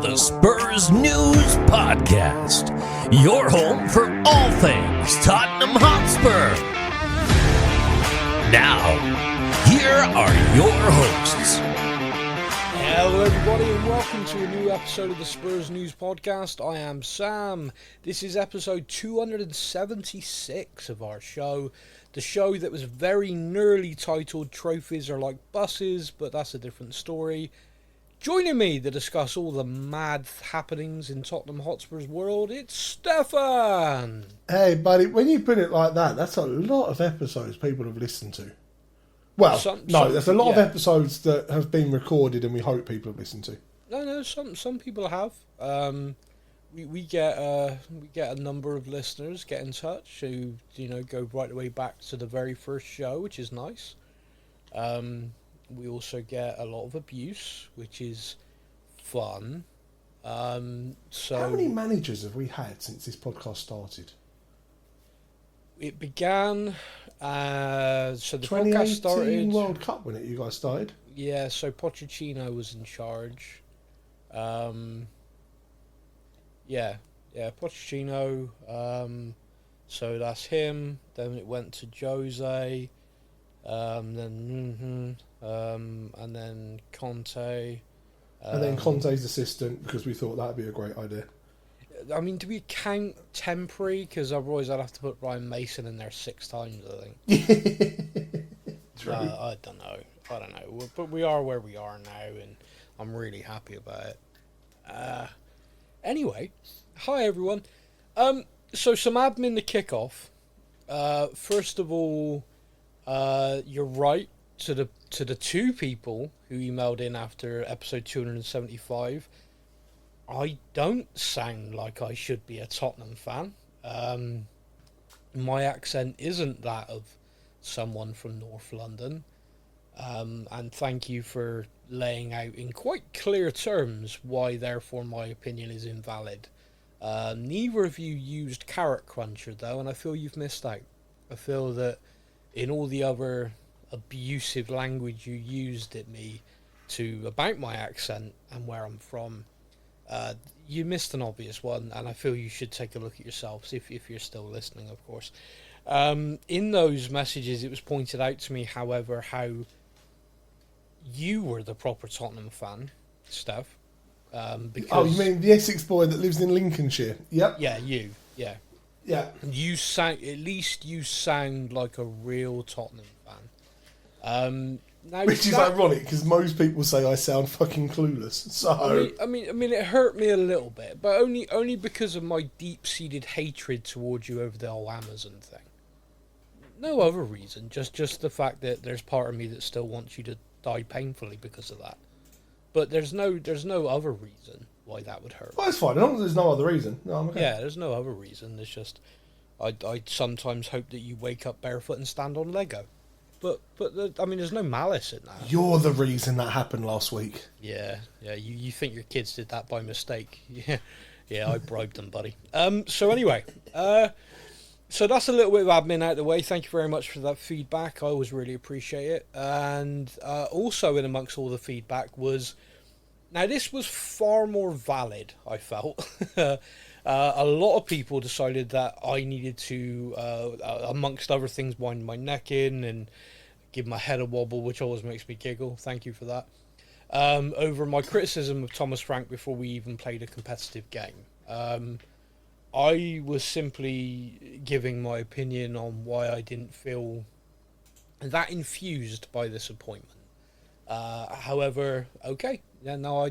the Spurs News Podcast, your home for all things Tottenham Hotspur. Now, here are your hosts. Hello everybody and welcome to a new episode of the Spurs News Podcast. I am Sam. This is episode 276 of our show. The show that was very nearly titled Trophies Are Like Buses, but that's a different story. Joining me to discuss all the mad happenings in Tottenham Hotspur's world, it's Stefan! Hey buddy, when you put it like that, that's a lot of episodes people have listened to. Well, there's a lot of episodes that have been recorded and we hope people have listened to. No, some people have. We get a number of listeners get in touch who go right the way back to the very first show, which is nice. We also get a lot of abuse, which is fun. How many managers have we had since this podcast started? It began. So the 2018 podcast started. World Cup when you guys started. Yeah, so Pochettino was in charge. Pochettino. So that's him. Then it went to Jose. And then Conte. And then Conte's assistant, because we thought that'd be a great idea. I mean, do we count temporary? Because otherwise I'd have to put Ryan Mason in there 6 times, I think. True. I don't know. But we are where we are now, and I'm really happy about it. Anyway, hi everyone. So some admin to kick off. First of all, you're right to the 2 people who emailed in after episode 275. I don't sound like I should be a Tottenham fan. My accent isn't that of someone from North London. And thank you for laying out in quite clear terms why, therefore, my opinion is invalid. Neither of you used Carrot Cruncher, though, and I feel you've missed out. I feel that in all the other abusive language you used at me about my accent and where I'm from, you missed an obvious one, and I feel you should take a look at yourselves if you're still listening, of course. In those messages, it was pointed out to me, however, how you were the proper Tottenham fan, Steph. Because, you mean the Essex boy that lives in Lincolnshire? Yep. Yeah, you. Yeah. Yeah. You sound like a real Tottenham fan. Now, which is ironic because most people say I sound fucking clueless. So I mean, it hurt me a little bit, but only because of my deep-seated hatred towards you over the whole Amazon thing. No other reason, just the fact that there's part of me that still wants you to die painfully because of that. But there's no other reason why that would hurt. Well, it's fine. As long as there's no other reason. No, I'm okay. Yeah, there's no other reason. It's just I sometimes hope that you wake up barefoot and stand on Lego. But there's no malice in that. You're the reason that happened last week. Yeah. You think your kids did that by mistake? Yeah, I bribed them, buddy. So anyway, so that's a little bit of admin out of the way. Thank you very much for that feedback. I always really appreciate it. And also in amongst all the feedback was, now this was far more valid, I felt. A lot of people decided that I needed to, amongst other things, wind my neck in and give my head a wobble, which always makes me giggle. Thank you for that. Over my criticism of Thomas Frank before we even played a competitive game. I was simply giving my opinion on why I didn't feel that infused by this appointment. However, okay. Yeah, no,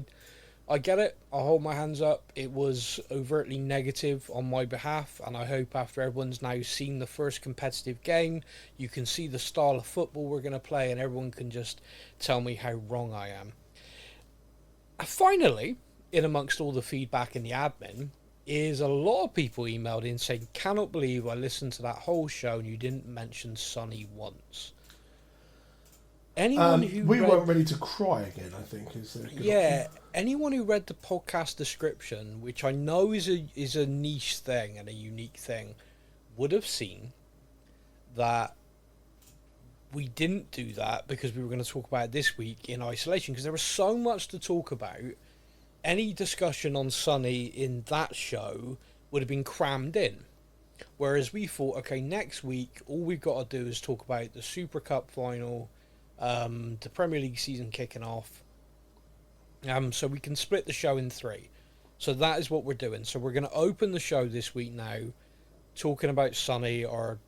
I get it. I'll hold my hands up. It was overtly negative on my behalf, and I hope after everyone's now seen the first competitive game, you can see the style of football we're going to play, and everyone can just tell me how wrong I am. Finally, in amongst all the feedback in the admin, is a lot of people emailed in saying, cannot believe I listened to that whole show and you didn't mention Sonny once. Anyone who weren't ready to cry again, I think. Anyone who read the podcast description, which I know is a niche thing and a unique thing, would have seen that we didn't do that because we were going to talk about it this week in isolation, because there was so much to talk about any discussion on Sonny in that show would have been crammed in. Whereas we thought, okay, next week, all we've got to do is talk about the Super Cup final, the Premier League season kicking off. So we can split the show in 3. So that is what we're doing. So we're going to open the show this week now, talking about Sonny, our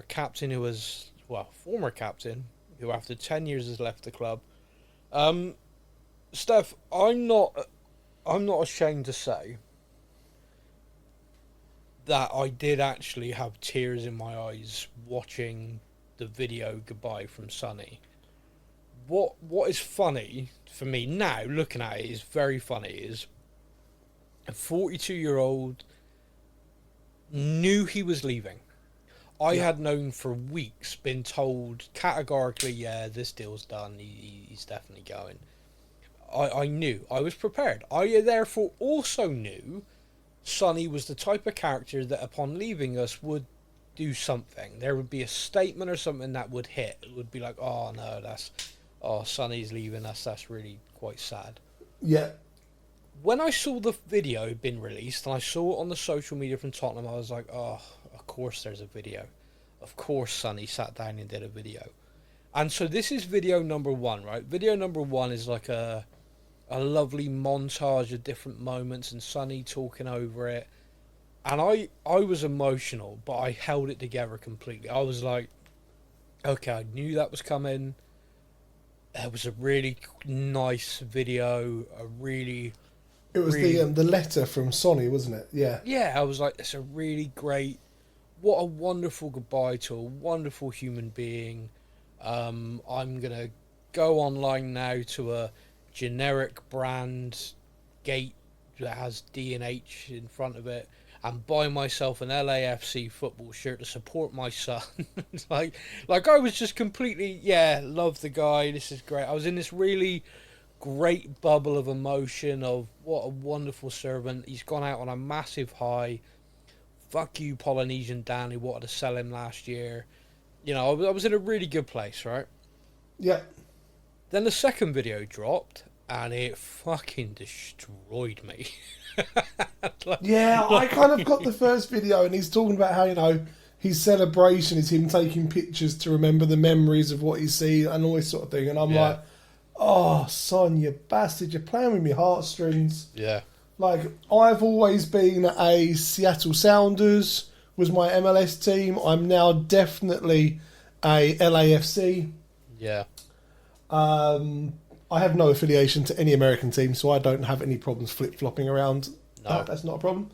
captain who was, former captain, who after 10 years has left the club. Steph, I'm not ashamed to say that I did actually have tears in my eyes watching the video goodbye from Sonny. What is funny for me now, looking at it, is very funny, is a 42-year-old knew he was leaving. I had known for weeks, been told categorically, yeah, this deal's done, he's definitely going. I knew, I was prepared. I therefore also knew Sonny was the type of character that upon leaving us would do something. There would be a statement or something that would hit. It would be like, oh no, Sonny's leaving us, that's really quite sad. Yeah. When I saw the video had been released and I saw it on the social media from Tottenham, I was like, oh, of course there's a video. Of course Sonny sat down and did a video. And so this is video number 1, right? Video number 1 is like a lovely montage of different moments and Sonny talking over it. And I was emotional, but I held it together completely. I was like, okay, I knew that was coming. It was a really nice video, It was the letter from Sonny, wasn't it? Yeah. Yeah, I was like, it's a really great, what a wonderful goodbye to a wonderful human being. I'm going to go online now to a generic brand gate that has D and H in front of it and buy myself an LAFC football shirt to support my son. like I was just completely, love the guy, this is great. I was in this really great bubble of emotion of what a wonderful servant. He's gone out on a massive high. Fuck you, Polynesian Dan, who wanted to sell him last year. You know, I was in a really good place, right? Yeah. Then the second video dropped, and it fucking destroyed me. I kind of got the first video, and he's talking about how, you know, his celebration is him taking pictures to remember the memories of what he sees and all this sort of thing. And I'm like, oh, son, you bastard, you're playing with my heartstrings. Yeah. Like, I've always been a Seattle Sounders, was my MLS team. I'm now definitely a LAFC. Yeah. I have no affiliation to any American team, so I don't have any problems flip-flopping around. No. That's not a problem.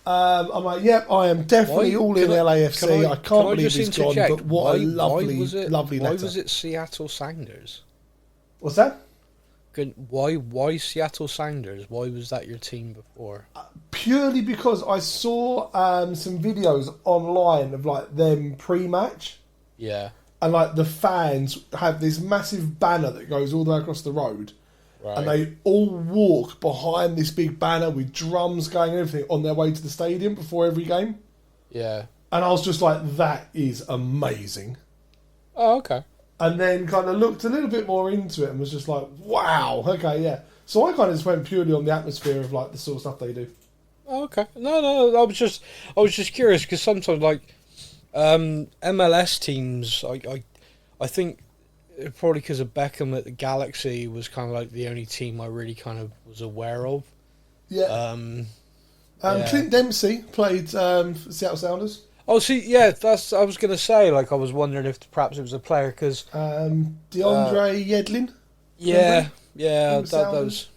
I'm like, I am definitely all in LAFC. I can't believe he's gone, but what a lovely letter. Why was it Seattle Sounders? What's that? Why Seattle Sounders? Why was that your team before? Purely because I saw some videos online of like them pre-match. Yeah. And like the fans have this massive banner that goes all the way across the road. Right. And they all walk behind this big banner with drums going and everything on their way to the stadium before every game. Yeah. And I was just like, that is amazing. Oh, okay. And then kind of looked a little bit more into it and was just like, wow, okay, yeah. So I kind of just went purely on the atmosphere of like the sort of stuff they do. Oh, okay. No, I was just curious because sometimes like MLS teams, I think probably because of Beckham at the Galaxy was kind of like the only team I really kind of was aware of. Yeah. Clint Dempsey played for Seattle Sounders. Oh, see, yeah, that's. I was going to say, like, I was wondering if perhaps it was a player because DeAndre Yedlin. Yeah, that was.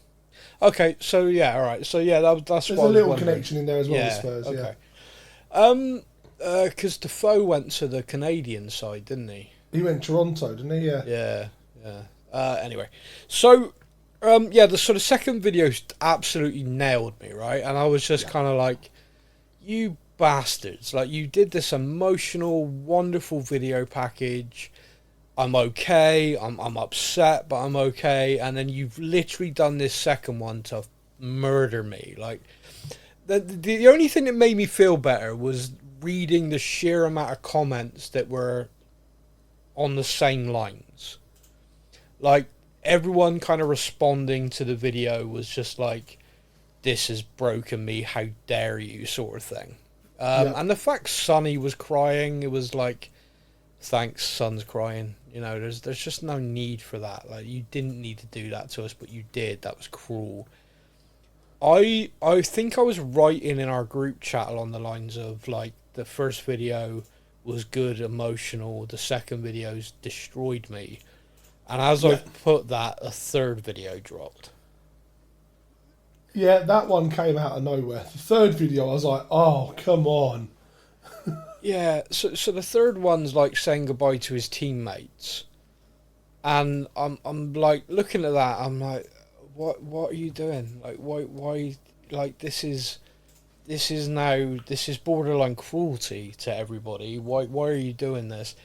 Okay, so yeah, all right, so yeah, that's. There's a little connection in there as well with Spurs. Okay. Because Defoe went to the Canadian side, didn't he? He went Toronto, didn't he? Yeah. Yeah. Anyway, so the sort of second video absolutely nailed me, right? And I was just kind of like, you bastards, like, you did this emotional, wonderful video package. I'm okay. I'm upset, but I'm okay. And then you've literally done this second one to murder me. Like, the only thing that made me feel better was reading the sheer amount of comments that were on the same lines. Like, everyone kind of responding to the video was just like, this has broken me, how dare you, sort of thing. And the fact Sonny was crying, it was like, thanks, Son's crying. You know, there's just no need for that. Like, you didn't need to do that to us, but you did. That was cruel. I think I was writing in our group chat along the lines of, like, the first video was good, emotional. The second video's destroyed me. And as I put that, a third video dropped. Yeah, that one came out of nowhere. The third video, I was like, oh, come on. Yeah, so the third one's like saying goodbye to his teammates. And I'm like looking at that, I'm like, what are you doing? Like why like this is borderline cruelty to everybody. Why are you doing this?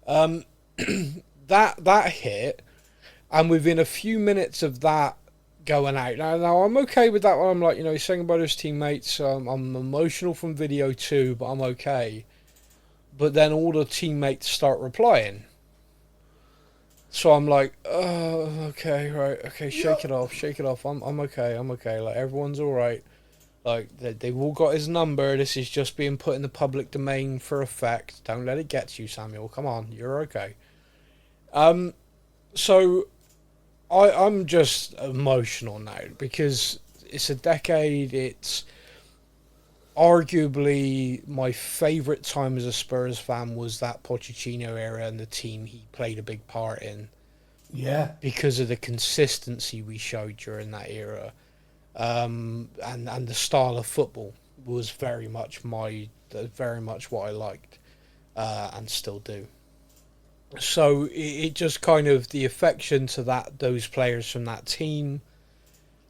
That hit, and within a few minutes of that going out. Now I'm okay with that one. I'm like, you know, he's saying about his teammates. I'm emotional from video 2, but I'm okay. But then all the teammates start replying. So I'm like, oh, okay, right, okay, shake it off. I'm okay. Like, everyone's all right. Like, they've all got his number. This is just being put in the public domain for effect. Don't let it get you, Samuel. Come on, you're okay. So I'm just emotional now because it's a decade. It's arguably my favourite time as a Spurs fan was that Pochettino era and the team he played a big part in. Yeah. Because of the consistency we showed during that era. And the style of football was very much what I liked, and still do. So it just kind of, the affection to those players from that team.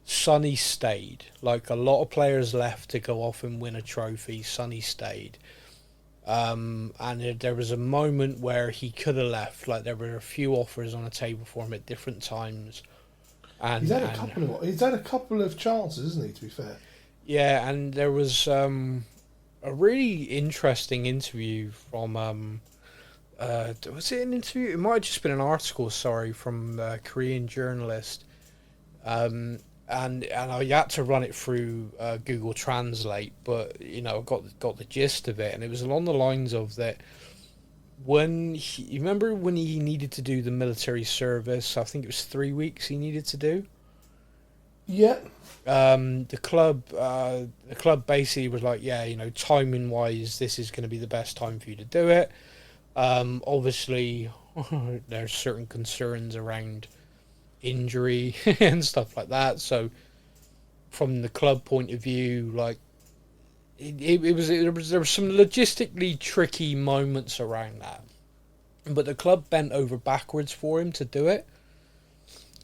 Sonny stayed. Like, a lot of players left to go off and win a trophy. Sonny stayed. And there was a moment where he could have left. Like, there were a few offers on the table for him at different times. And he's had a couple of chances, isn't he, to be fair? Yeah, and there was a really interesting interview from was it an interview? It might have just been an article, from a Korean journalist. And I had to run it through Google Translate, but you know, got the gist of it, and it was along the lines of that. You remember when he needed to do the military service? I think it was 3 weeks he needed to do. Yeah. The club basically was like, yeah, you know, timing wise, this is going to be the best time for you to do it. Obviously, there's certain concerns around injury and stuff like that. So, from the club point of view, like, there were some logistically tricky moments around that, but the club bent over backwards for him to do it.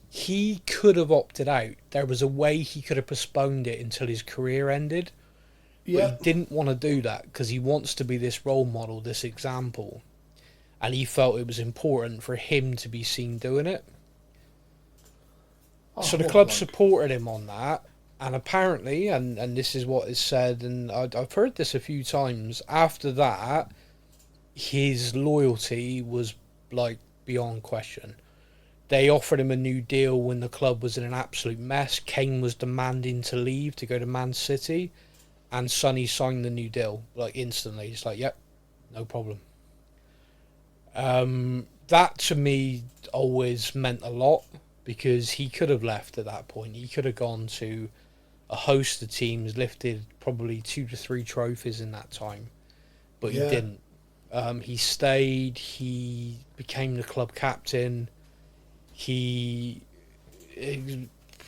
He could have opted out. There was a way he could have postponed it until his career ended. Yeah. But he didn't want to do that because he wants to be this role model, this example, and he felt it was important for him to be seen doing it. So the club supported him on that. And apparently, and this is what is said, and I've heard this a few times, after that, his loyalty was, like, beyond question. They offered him a new deal when the club was in an absolute mess. Kane was demanding to leave to go to Man City, and Sonny signed the new deal, like, instantly. It's like, yep, no problem. That, to me, always meant a lot, because he could have left at that point. He could have gone to a host of teams, lifted probably 2 to 3 trophies in that time, but he didn't. He stayed. He became the club captain. He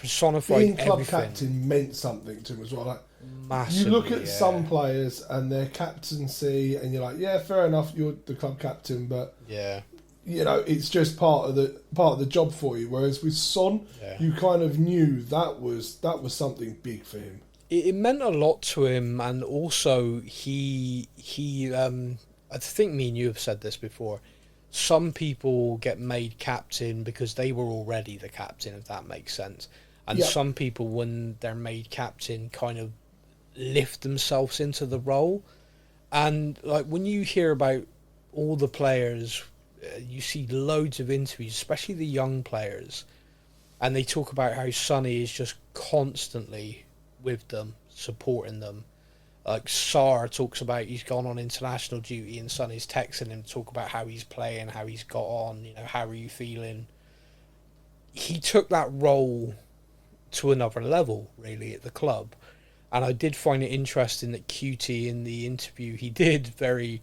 personified being club everything. Captain meant something to him as well. Like, massively, you look at some players and their captaincy, and you're like, yeah, fair enough, you're the club captain, but yeah, you know, it's just part of the job for you. Whereas with Son, you kind of knew that was something big for him. It meant a lot to him, and also he I think me and you have said this before. Some people get made captain because they were already the captain, if that makes sense. And some people, when they're made captain, kind of lift themselves into the role. And like, when you hear about all the players, you see loads of interviews, especially the young players, and they talk about how Sonny is just constantly with them, supporting them. Like Sar talks about he's gone on international duty and Sonny's texting him to talk about how he's playing, how he's got on, how are you feeling? He took that role to another level, really, at the club. And I did find it interesting that QT, in the interview he did, very,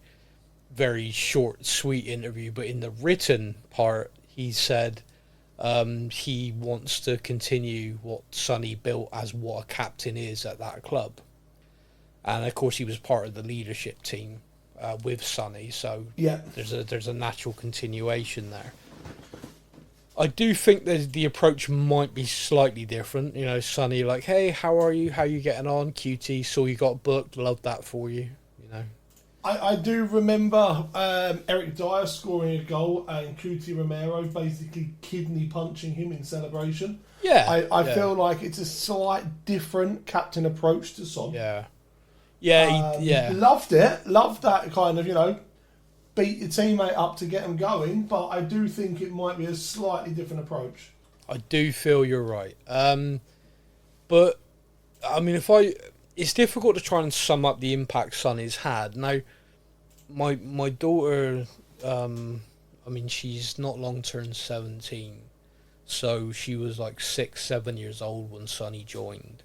very short, sweet interview, but in the written part, he said he wants to continue what Sonny built as what a captain is at that club. And of course, he was part of the leadership team with Sonny, so yeah, there's a natural continuation there. I do think that the approach might be slightly different. Sonny, like, hey, how are you? How you getting on? QT, saw you got booked. Love that for you. I do remember Eric Dyer scoring a goal and QT Romero basically kidney punching him in celebration. Yeah, I feel like it's a slight different captain approach to Son. Yeah. Loved it. Loved that kind of, beat your teammate up to get them going. But I do think it might be a slightly different approach. I do feel you're right. But, I mean, it's difficult to try and sum up the impact Sonny's had. Now, my daughter, she's not long turned 17. So she was like 6, 7 years old when Sonny joined.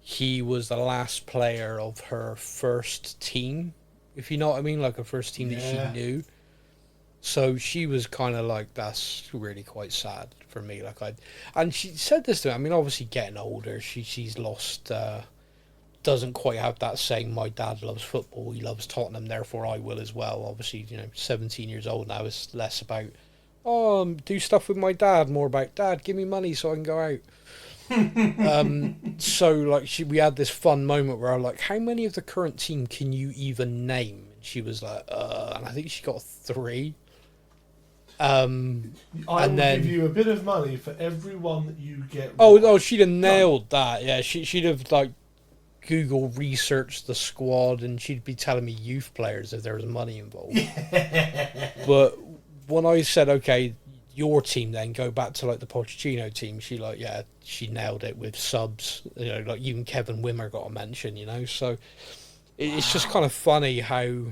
He was the last player of her first team, if you know what I mean, like a first team that she knew. So she was kind of like, that's really quite sad for me. And she said this to me. I mean, obviously getting older, she's lost, doesn't quite have that saying, my dad loves football, he loves Tottenham, therefore I will as well. Obviously, 17 years old now, it's less about, do stuff with my dad, more about, Dad, give me money so I can go out. So we had this fun moment where I was like, how many of the current team can you even name? And she was like, and I think she got 3. I will give you a bit of money for every one that you get right. Oh, she'd have nailed that. Yeah, she'd have Google researched the squad and she'd be telling me youth players if there was money involved. But when I said, okay, your team then go back to the Pochettino team, she nailed it with subs. Even Kevin Wimmer got a mention. So it's just kind of funny how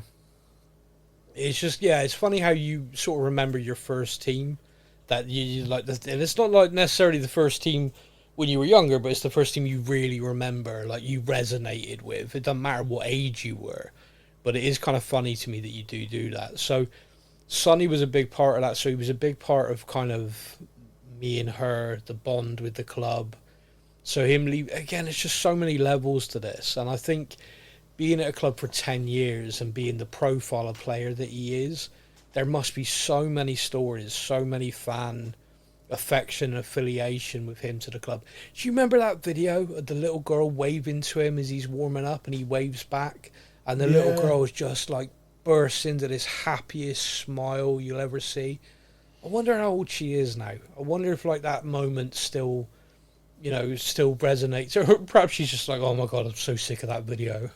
it's funny how you sort of remember your first team that you like, and it's not necessarily the first team when you were younger, but it's the first team you really remember, you resonated with. It doesn't matter what age you were, but it is kind of funny to me that you do that. So Sonny was a big part of that. So he was a big part of kind of me and her, the bond with the club. So him leave again, it's just so many levels to this. And I think being at a club for 10 years and being the profile of player that he is, there must be so many stories, so many fan affection, affiliation with him to the club. Do you remember that video of the little girl waving to him as he's warming up and he waves back? And the little girl is just bursts into this happiest smile you'll ever see. I wonder how old she is now. I wonder if that moment still resonates, or perhaps she's just like, oh my god, I'm so sick of that video.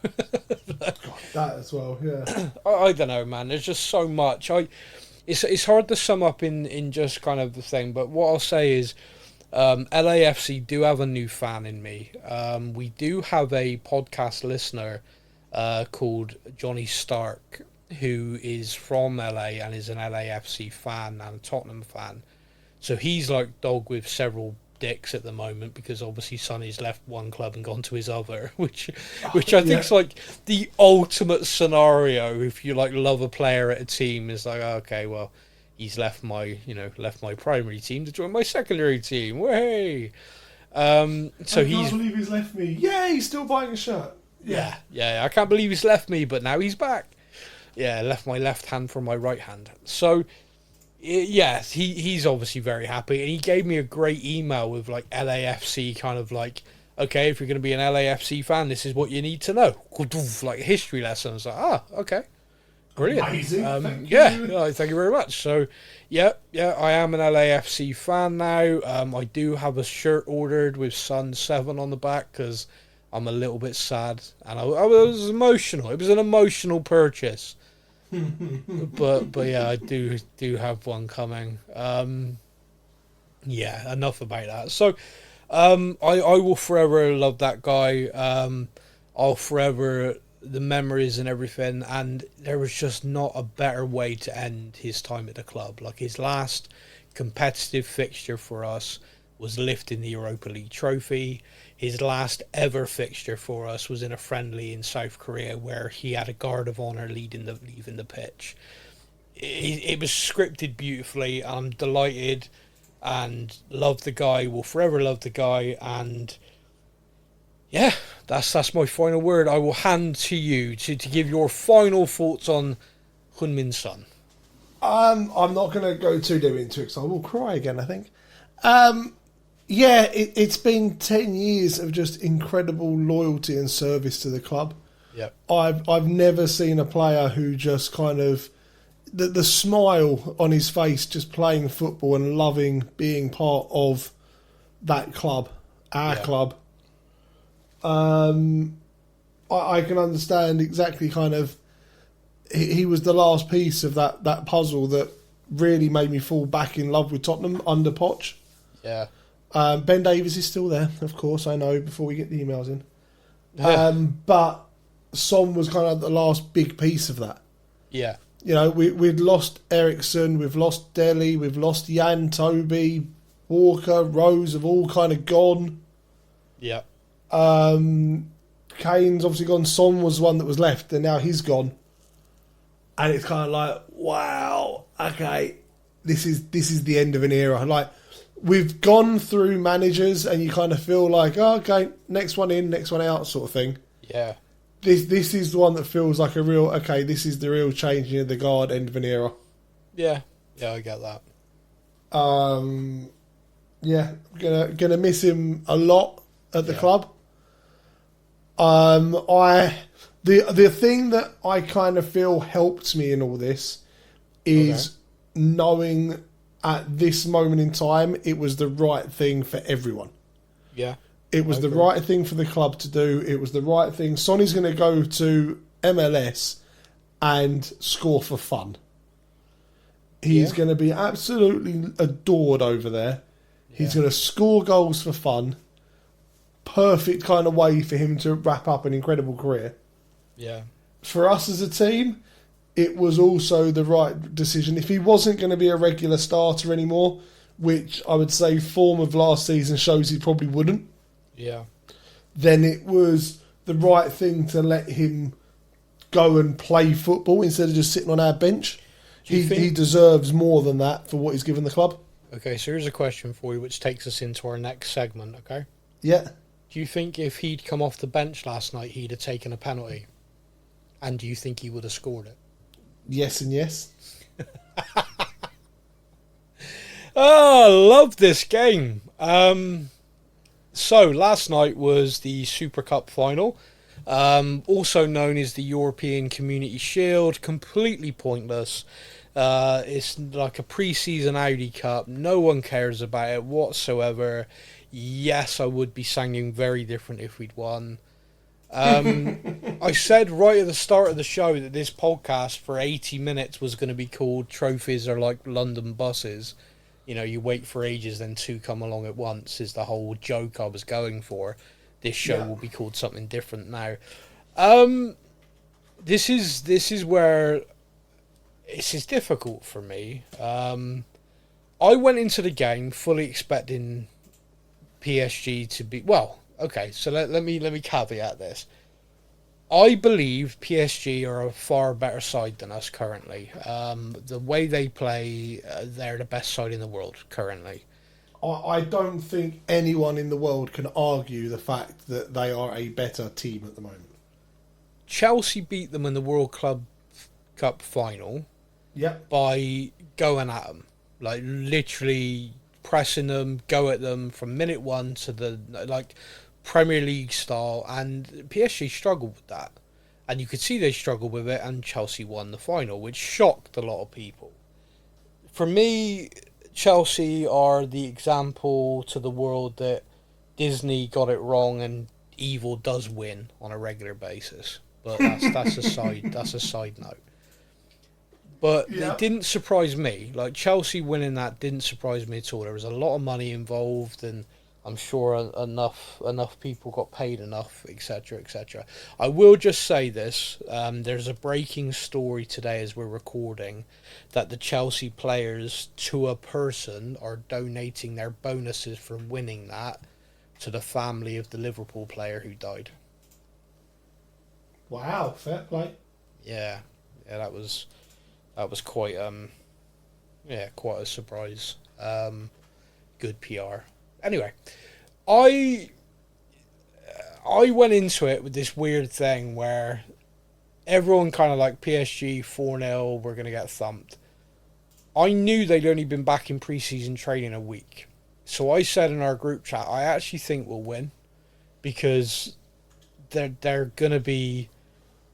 That as well, yeah. I don't know, man. There's just so much. It's hard to sum up in just kind of the thing, but what I'll say is LAFC do have a new fan in me. We do have a podcast listener called Johnny Stark, who is from LA and is an LAFC fan and a Tottenham fan. So he's dog with several dicks at the moment, because obviously Sonny's left one club and gone to his other, which I think is the ultimate scenario. If you love a player at a team, is okay, well, he's left my primary team to join my secondary team. Way. So I can't believe he's left me. Yeah, he's still buying a shirt. Yeah. I can't believe he's left me, but now he's back. Yeah, left my left hand for my right hand. So, yeah, he's obviously very happy. And he gave me a great email with LAFC kind of okay, if you're going to be an LAFC fan, this is what you need to know. History lessons. Okay. Brilliant. Amazing. Thank you. Thank you very much. So, yeah, I am an LAFC fan now. I do have a shirt ordered with Son 7 on the back because I'm a little bit sad. And I was emotional. It was an emotional purchase. but yeah, I do have one coming. Yeah, enough about that. So I will forever love that guy. I'll forever the memories and everything, and there was just not a better way to end his time at the club. Like, his last competitive fixture for us was lifting the Europa League trophy. His last ever fixture for us was in a friendly in South Korea where he had a guard of honour leaving the pitch. It was scripted beautifully. I'm delighted and love the guy. Will forever love the guy. And yeah, that's my final word. I will hand to you to give your final thoughts on Heung-min Son. I'm not going to go too deep into it because I will cry again, I think. Yeah, it's been 10 years of just incredible loyalty and service to the club. Yep. I've never seen a player who just kind of the smile on his face just playing football and loving being part of that club, our club. I can understand exactly kind of he was the last piece of that puzzle that really made me fall back in love with Tottenham under Poch. Yeah. Ben Davies is still there, of course, I know, before we get the emails in. But Son was kind of the last big piece of that. Yeah. You know, we'd lost Ericsson, we've lost Dele, we've lost Jan, Toby, Walker, Rose have all kind of gone. Yeah. Kane's obviously gone. Son was the one that was left, and now he's gone. And it's kind of like, wow, okay, this is the end of an era. Like, we've gone through managers, and you kind of feel like, oh, okay, next one in, next one out, sort of thing. Yeah. This is the one that feels like a real, okay, this is the real changing of the guard, end of an era. Yeah. Yeah, I get that. Yeah, gonna miss him a lot at the club. The thing that I kind of feel helped me in all this is knowing at this moment in time it was the right thing for everyone. Yeah. It was the right thing for the club to do. It was the right thing. Sonny's going to go to MLS and score for fun. He's going to be absolutely adored over there. He's going to score goals for fun. Perfect kind of way for him to wrap up an incredible career. Yeah. For us as a team, it was also the right decision. If he wasn't going to be a regular starter anymore, which I would say form of last season shows he probably wouldn't, then it was the right thing to let him go and play football instead of just sitting on our bench. He deserves more than that for what he's given the club. Okay, so here's a question for you, which takes us into our next segment, okay? Yeah. Do you think if he'd come off the bench last night, he'd have taken a penalty? And do you think he would have scored it? Yes and yes. Oh, I love this game. So, last night was the Super Cup final, also known as the European Community Shield. Completely pointless. It's like a pre-season Audi Cup. No one cares about it whatsoever. Yes, I would be sounding very different if we'd won. I said right at the start of the show that this podcast for 80 minutes was going to be called Trophies Are Like London Buses. You know, you wait for ages, then two come along at once is the whole joke I was going for. This show will be called something different now. This is where this is difficult for me. I went into the game fully expecting PSG to be so let me caveat this. I believe PSG are a far better side than us currently. The way they play, they're the best side in the world currently. I don't think anyone in the world can argue the fact that they are a better team at the moment. Chelsea beat them in the World Club Cup final by going at them. Like, literally pressing them, go at them from minute one to the Premier League style, and PSG struggled with that, and you could see they struggled with it, and Chelsea won the final, which shocked a lot of people. For me, Chelsea are the example to the world that Disney got it wrong and evil does win on a regular basis. But that's a side note. But it didn't surprise me. Like, Chelsea winning that didn't surprise me at all. There was a lot of money involved, and I'm sure enough people got paid enough, etc., etc. I will just say this: there's a breaking story today as we're recording that the Chelsea players, to a person, are donating their bonuses for winning that to the family of the Liverpool player who died. Wow, fair play. Yeah, that was quite quite a surprise. Good PR. Anyway, I went into it with this weird thing where everyone kind of like PSG 4-0, we're going to get thumped. I knew they'd only been back in pre-season training a week. So I said in our group chat, I actually think we'll win because they're going to be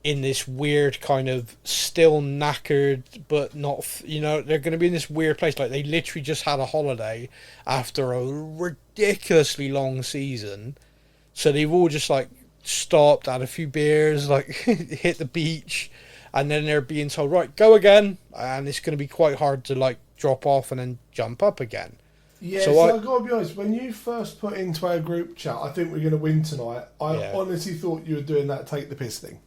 in this weird kind of still knackered, but not, they're going to be in this weird place. Like they literally just had a holiday after a ridiculously long season. So they've all just like stopped, had a few beers, like hit the beach. And then they're being told, right, go again. And it's going to be quite hard to like drop off and then jump up again. Yeah, so I've got to be honest, when you first put into our group chat, I think we're going to win tonight, I honestly thought you were doing that take the piss thing.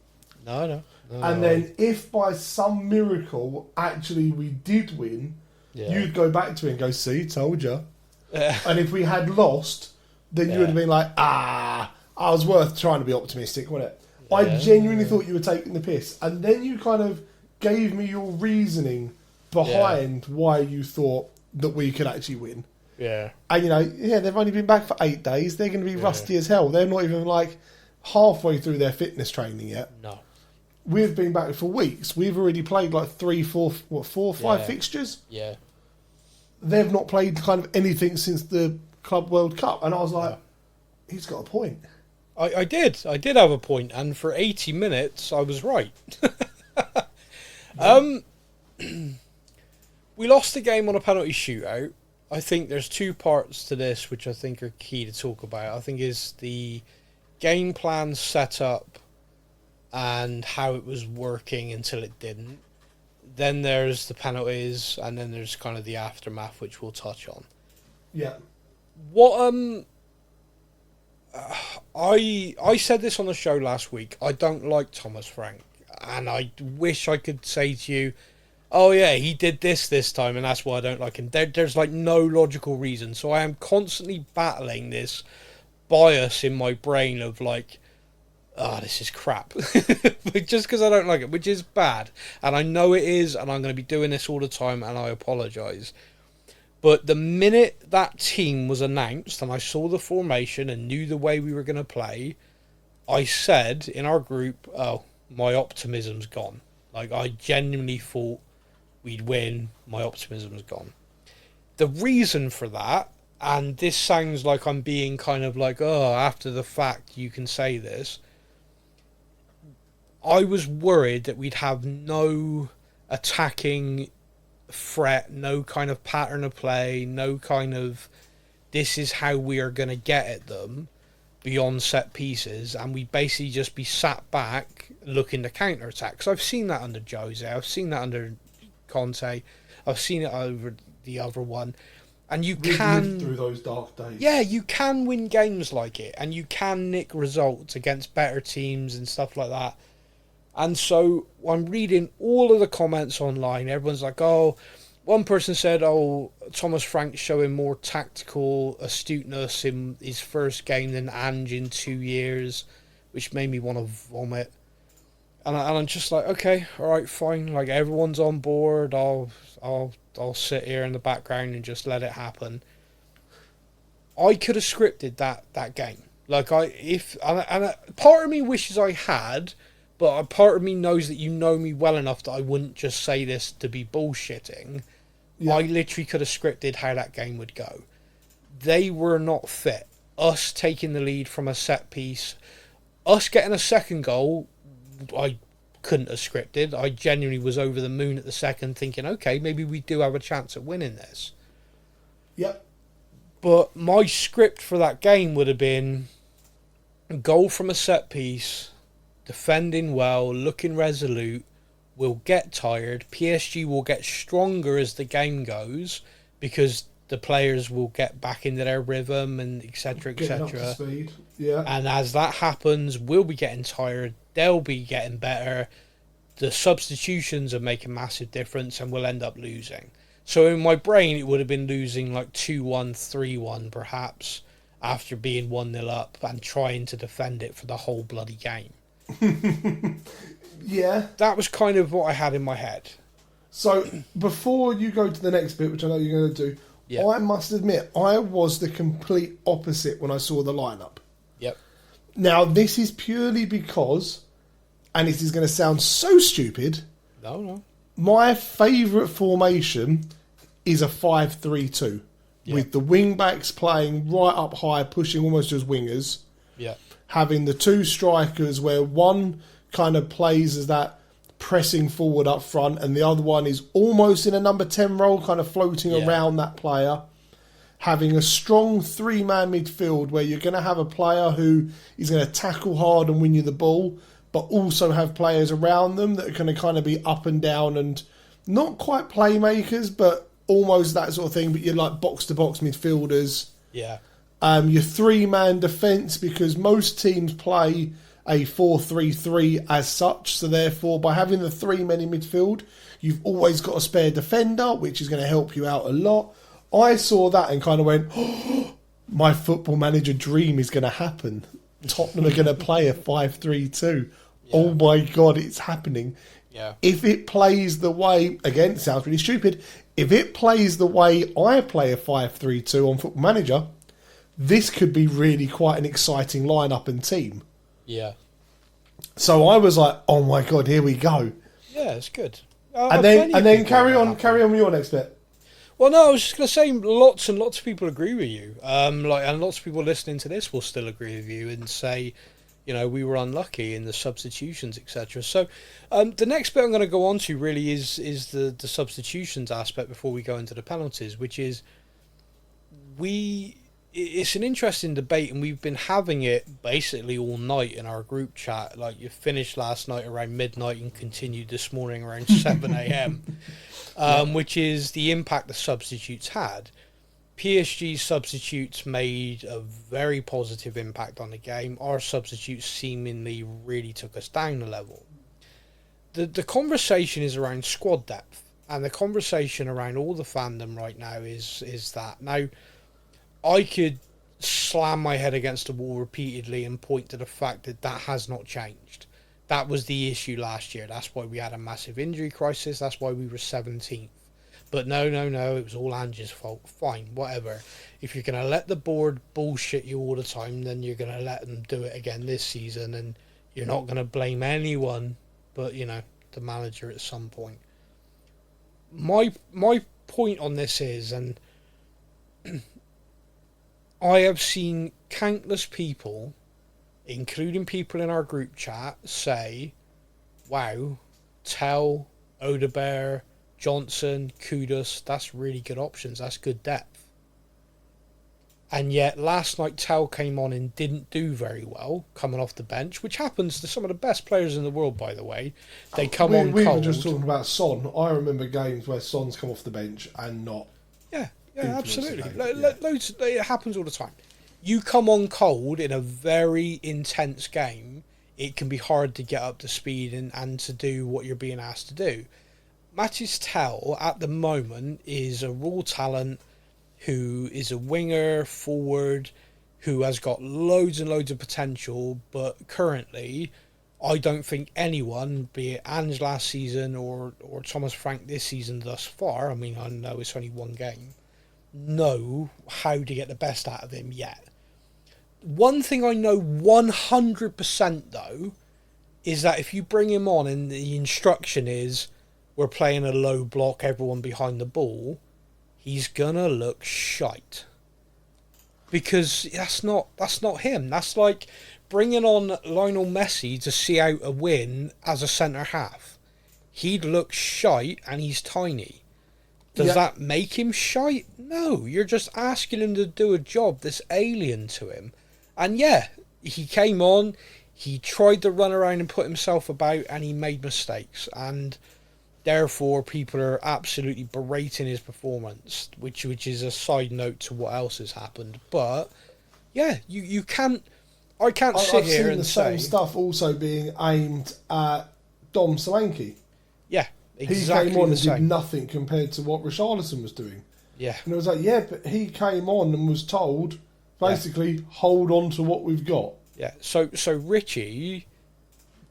No. And then if by some miracle actually we did win, you'd go back to it and go, see, told you. And if we had lost, then you would have been like, I was worth trying to be optimistic, wasn't it? Yeah. I genuinely thought you were taking the piss. And then you kind of gave me your reasoning behind why you thought that we could actually win. Yeah. And, they've only been back for 8 days. They're going to be rusty as hell. They're not even, like, halfway through their fitness training yet. No. We've been back for weeks. We've already played, like, 4 or 5 fixtures? Yeah. They've not played kind of anything since the Club World Cup. And I was like, he's got a point. I did have a point. And for 80 minutes, I was right. We lost the game on a penalty shootout. I think there's 2 parts to this which I think are key to talk about. I think is the game plan set up and how it was working until it didn't. Then there's the penalties, and then there's kind of the aftermath, which we'll touch on. Yeah. What I said this on the show last week. I don't like Thomas Frank, and I wish I could say to you, oh yeah, he did this time, and that's why I don't like him. There's like no logical reason. So I am constantly battling this bias in my brain of like, this is crap. Just because I don't like it, which is bad. And I know it is, and I'm going to be doing this all the time, and I apologise. But the minute that team was announced, and I saw the formation and knew the way we were going to play, I said in our group, my optimism's gone. Like, I genuinely thought we'd win. My optimism's gone. The reason for that, and this sounds like I'm being kind of like, after the fact you can say this, I was worried that we'd have no attacking threat, no kind of pattern of play, no kind of this is how we are going to get at them beyond set pieces, and we basically just be sat back looking to counter attack. Because I've seen that under Jose, I've seen that under Conte, I've seen it over the other one, and you can through those dark days. Yeah, you can win games like it, and you can nick results against better teams and stuff like that. And so I'm reading all of the comments online. Everyone's like, one person said, Thomas Frank's showing more tactical astuteness in his first game than Ange in 2 years, which made me want to vomit. And I'm just like, okay, all right, fine. Like, everyone's on board. I'll sit here in the background and just let it happen. I could have scripted that game. Like, part of me wishes I had. But a part of me knows that you know me well enough that I wouldn't just say this to be bullshitting. Yeah. I literally could have scripted how that game would go. They were not fit. Us taking the lead from a set piece, us getting a second goal, I couldn't have scripted. I genuinely was over the moon at the second thinking, okay, maybe we do have a chance at winning this. Yep. But my script for that game would have been goal from a set piece, defending well, looking resolute, we'll get tired. PSG will get stronger as the game goes because the players will get back into their rhythm and etc. Getting up to etc. speed. Yeah. And as that happens, we'll be getting tired. They'll be getting better. The substitutions are making a massive difference, and we'll end up losing. So in my brain, it would have been losing like 2-1, 3-1 perhaps, after being 1-0 up and trying to defend it for the whole bloody game. Yeah. That was kind of what I had in my head. So before you go to the next bit, which I know you're going to do, Yeah. I must admit, I was the complete opposite when I saw the lineup. Yep. Now, this is purely because, and it is going to sound so stupid, No. my favourite formation is a 5-3-2, with the wing-backs playing right up high, pushing almost as wingers, Yeah. having the two strikers where one kind of plays as that pressing forward up front and the other one is almost in a number 10 role, kind of floating around that player. Having a strong three-man midfield where you're going to have a player who is going to tackle hard and win you the ball, but also have players around them that are going to kind of be up and down and not quite playmakers, but almost that sort of thing. But you're like box-to-box midfielders. Yeah. Your three-man defence, because most teams play a 4-3-3 as such. So therefore, by having the three men in midfield, you've always got a spare defender, which is going to help you out a lot. I saw that and kind of went, oh, my Football Manager dream is going to happen. Tottenham are going to play a 5-3-2. Yeah. Oh my God, it's happening. Yeah. If it plays the way, again, it sounds really stupid, if it plays the way I play a 5-3-2 on Football Manager, this could be really quite an exciting lineup and team. Yeah. So I was like, oh my God, here we go. Yeah, it's good. And then carry on with your next bit. Well, no, I was just going to say lots and lots of people agree with you. And lots of people listening to this will still agree with you and say, we were unlucky in the substitutions, etc. So the next bit I'm going to go on to really is the substitutions aspect before we go into the penalties, which is it's an interesting debate, and we've been having it basically all night in our group chat. Like, you finished last night around midnight and continued this morning around 7 a.m., which is the impact the substitutes had. PSG's substitutes made a very positive impact on the game. Our substitutes seemingly really took us down a level. The conversation is around squad depth, and the conversation around all the fandom right now is that. Now, I could slam my head against the wall repeatedly and point to the fact that has not changed. That was the issue last year. That's why we had a massive injury crisis. That's why we were 17th. But no, it was all Ange's fault. Fine, whatever. If you're going to let the board bullshit you all the time, then you're going to let them do it again this season, and you're not going to blame anyone but, the manager at some point. My point on this is, and I have seen countless people, including people in our group chat, say, wow, Tell, Odebear, Johnson, Kudus, that's really good options. That's good depth. And yet last night Tell came on and didn't do very well coming off the bench, which happens to some of the best players in the world, by the way. They come on cold. We were just talking about Son. I remember games where Son's come off the bench and not. Yeah, absolutely. Loads, it happens all the time. You come on cold in a very intense game, it can be hard to get up to speed and to do what you're being asked to do. Mathys Tel, at the moment, is a raw talent who is a winger, forward, who has got loads and loads of potential, but currently, I don't think anyone, be it Ange last season or Thomas Frank this season thus far, I mean, I know it's only one game, know how to get the best out of him yet. One thing I know 100% though is that if you bring him on and the instruction is we're playing a low block, everyone behind the ball, he's gonna look shite, because that's not him. That's like bringing on Lionel Messi to see out a win as a centre half. He'd look shite, and he's tiny. Does that make him shite? No, you're just asking him to do a job that's alien to him. And yeah, he came on, he tried to run around and put himself about, and he made mistakes. And Therefore, people are absolutely berating his performance, which is a side note to what else has happened. But yeah, you can't. I can't sit I've here seen and the say same stuff also being aimed at Dom Solanke. yeah, He exactly came on the and did same. nothing compared to what Richarlison was doing. Yeah, And it was like, yeah, but he came on and was told, basically, hold on to what we've got. yeah. So Richie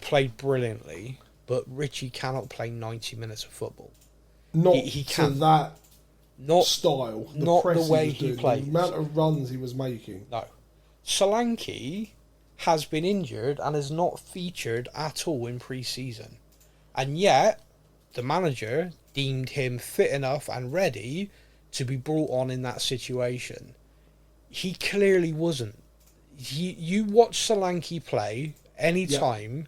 played brilliantly, but Richie cannot play 90 minutes of football. Not He to can't. that Not style. not the press way was he doing, plays. The amount of runs he was making. no. Solanke has been injured and has not featured at all in pre-season, and yet the manager deemed him fit enough and ready to be brought on in that situation. He clearly wasn't. You watch Solanke play any time,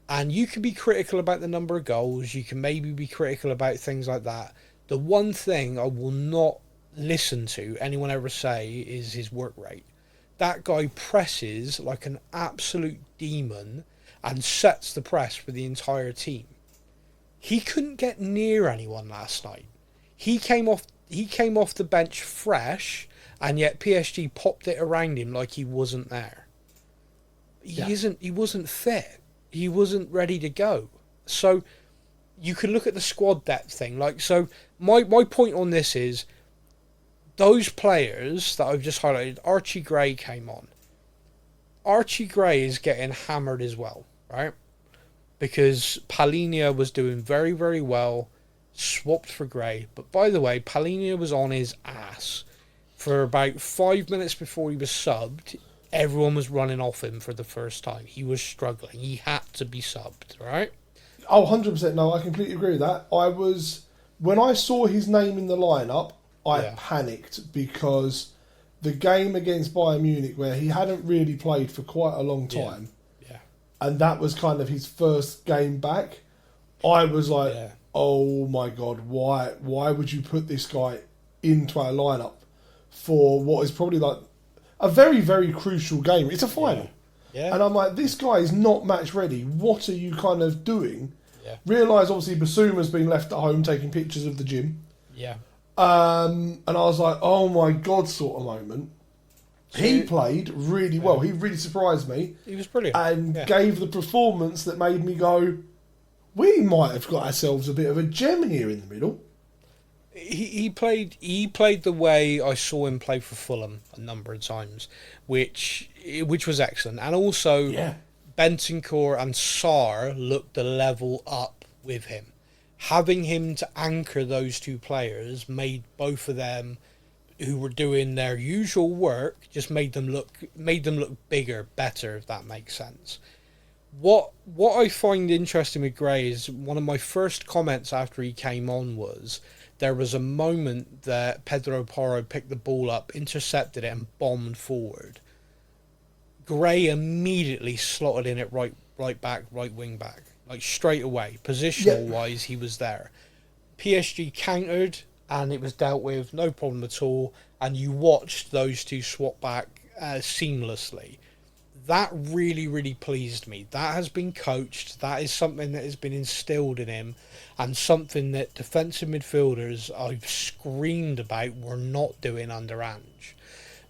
and you can be critical about the number of goals. You can maybe be critical about things like that. The one thing I will not listen to anyone ever say is his work rate. That guy presses like an absolute demon and sets the press for the entire team. He couldn't get near anyone last night. He came off the bench fresh, and yet PSG popped it around him like he wasn't there. He wasn't fit. He wasn't ready to go. So you can look at the squad depth thing. My point on this is those players that I've just highlighted. Archie Gray came on. Archie Gray is getting hammered as well, right? Because Palhinha was doing very, very well, swapped for Gray. But by the way, Palhinha was on his ass for about 5 minutes before he was subbed. Everyone was running off him for the first time. He was struggling. He had to be subbed, right? Oh, 100%. No, I completely agree with that. When I saw his name in the lineup, I panicked because the game against Bayern Munich, where he hadn't really played for quite a long time, and that was kind of his first game back, I was like, oh my God, why would you put this guy into our lineup for what is probably like a very, very crucial game? It's a final. Yeah. And I'm like, this guy is not match ready. What are you kind of doing? Yeah. Realise, obviously, Basuma's been left at home taking pictures of the gym. Yeah. And I was like, oh my God, sort of moment. He played really well. He really surprised me. He was brilliant. And gave the performance that made me go, we might have got ourselves a bit of a gem here in the middle. He played the way I saw him play for Fulham a number of times, which was excellent. And also, Bentancur and Sarr looked a level up with him. Having him to anchor those two players made both of them, who were doing their usual work, just made them look bigger, better, if that makes sense. What I find interesting with Gray is one of my first comments after he came on was there was a moment that Pedro Porro picked the ball up, intercepted it, and bombed forward. Gray immediately slotted in at right back, right wing back. Like straight away, positional wise, he was there. PSG countered, and it was dealt with, no problem at all. And you watched those two swap back seamlessly. That really, really pleased me. That has been coached. That is something that has been instilled in him, and something that defensive midfielders I've screamed about were not doing under Ange.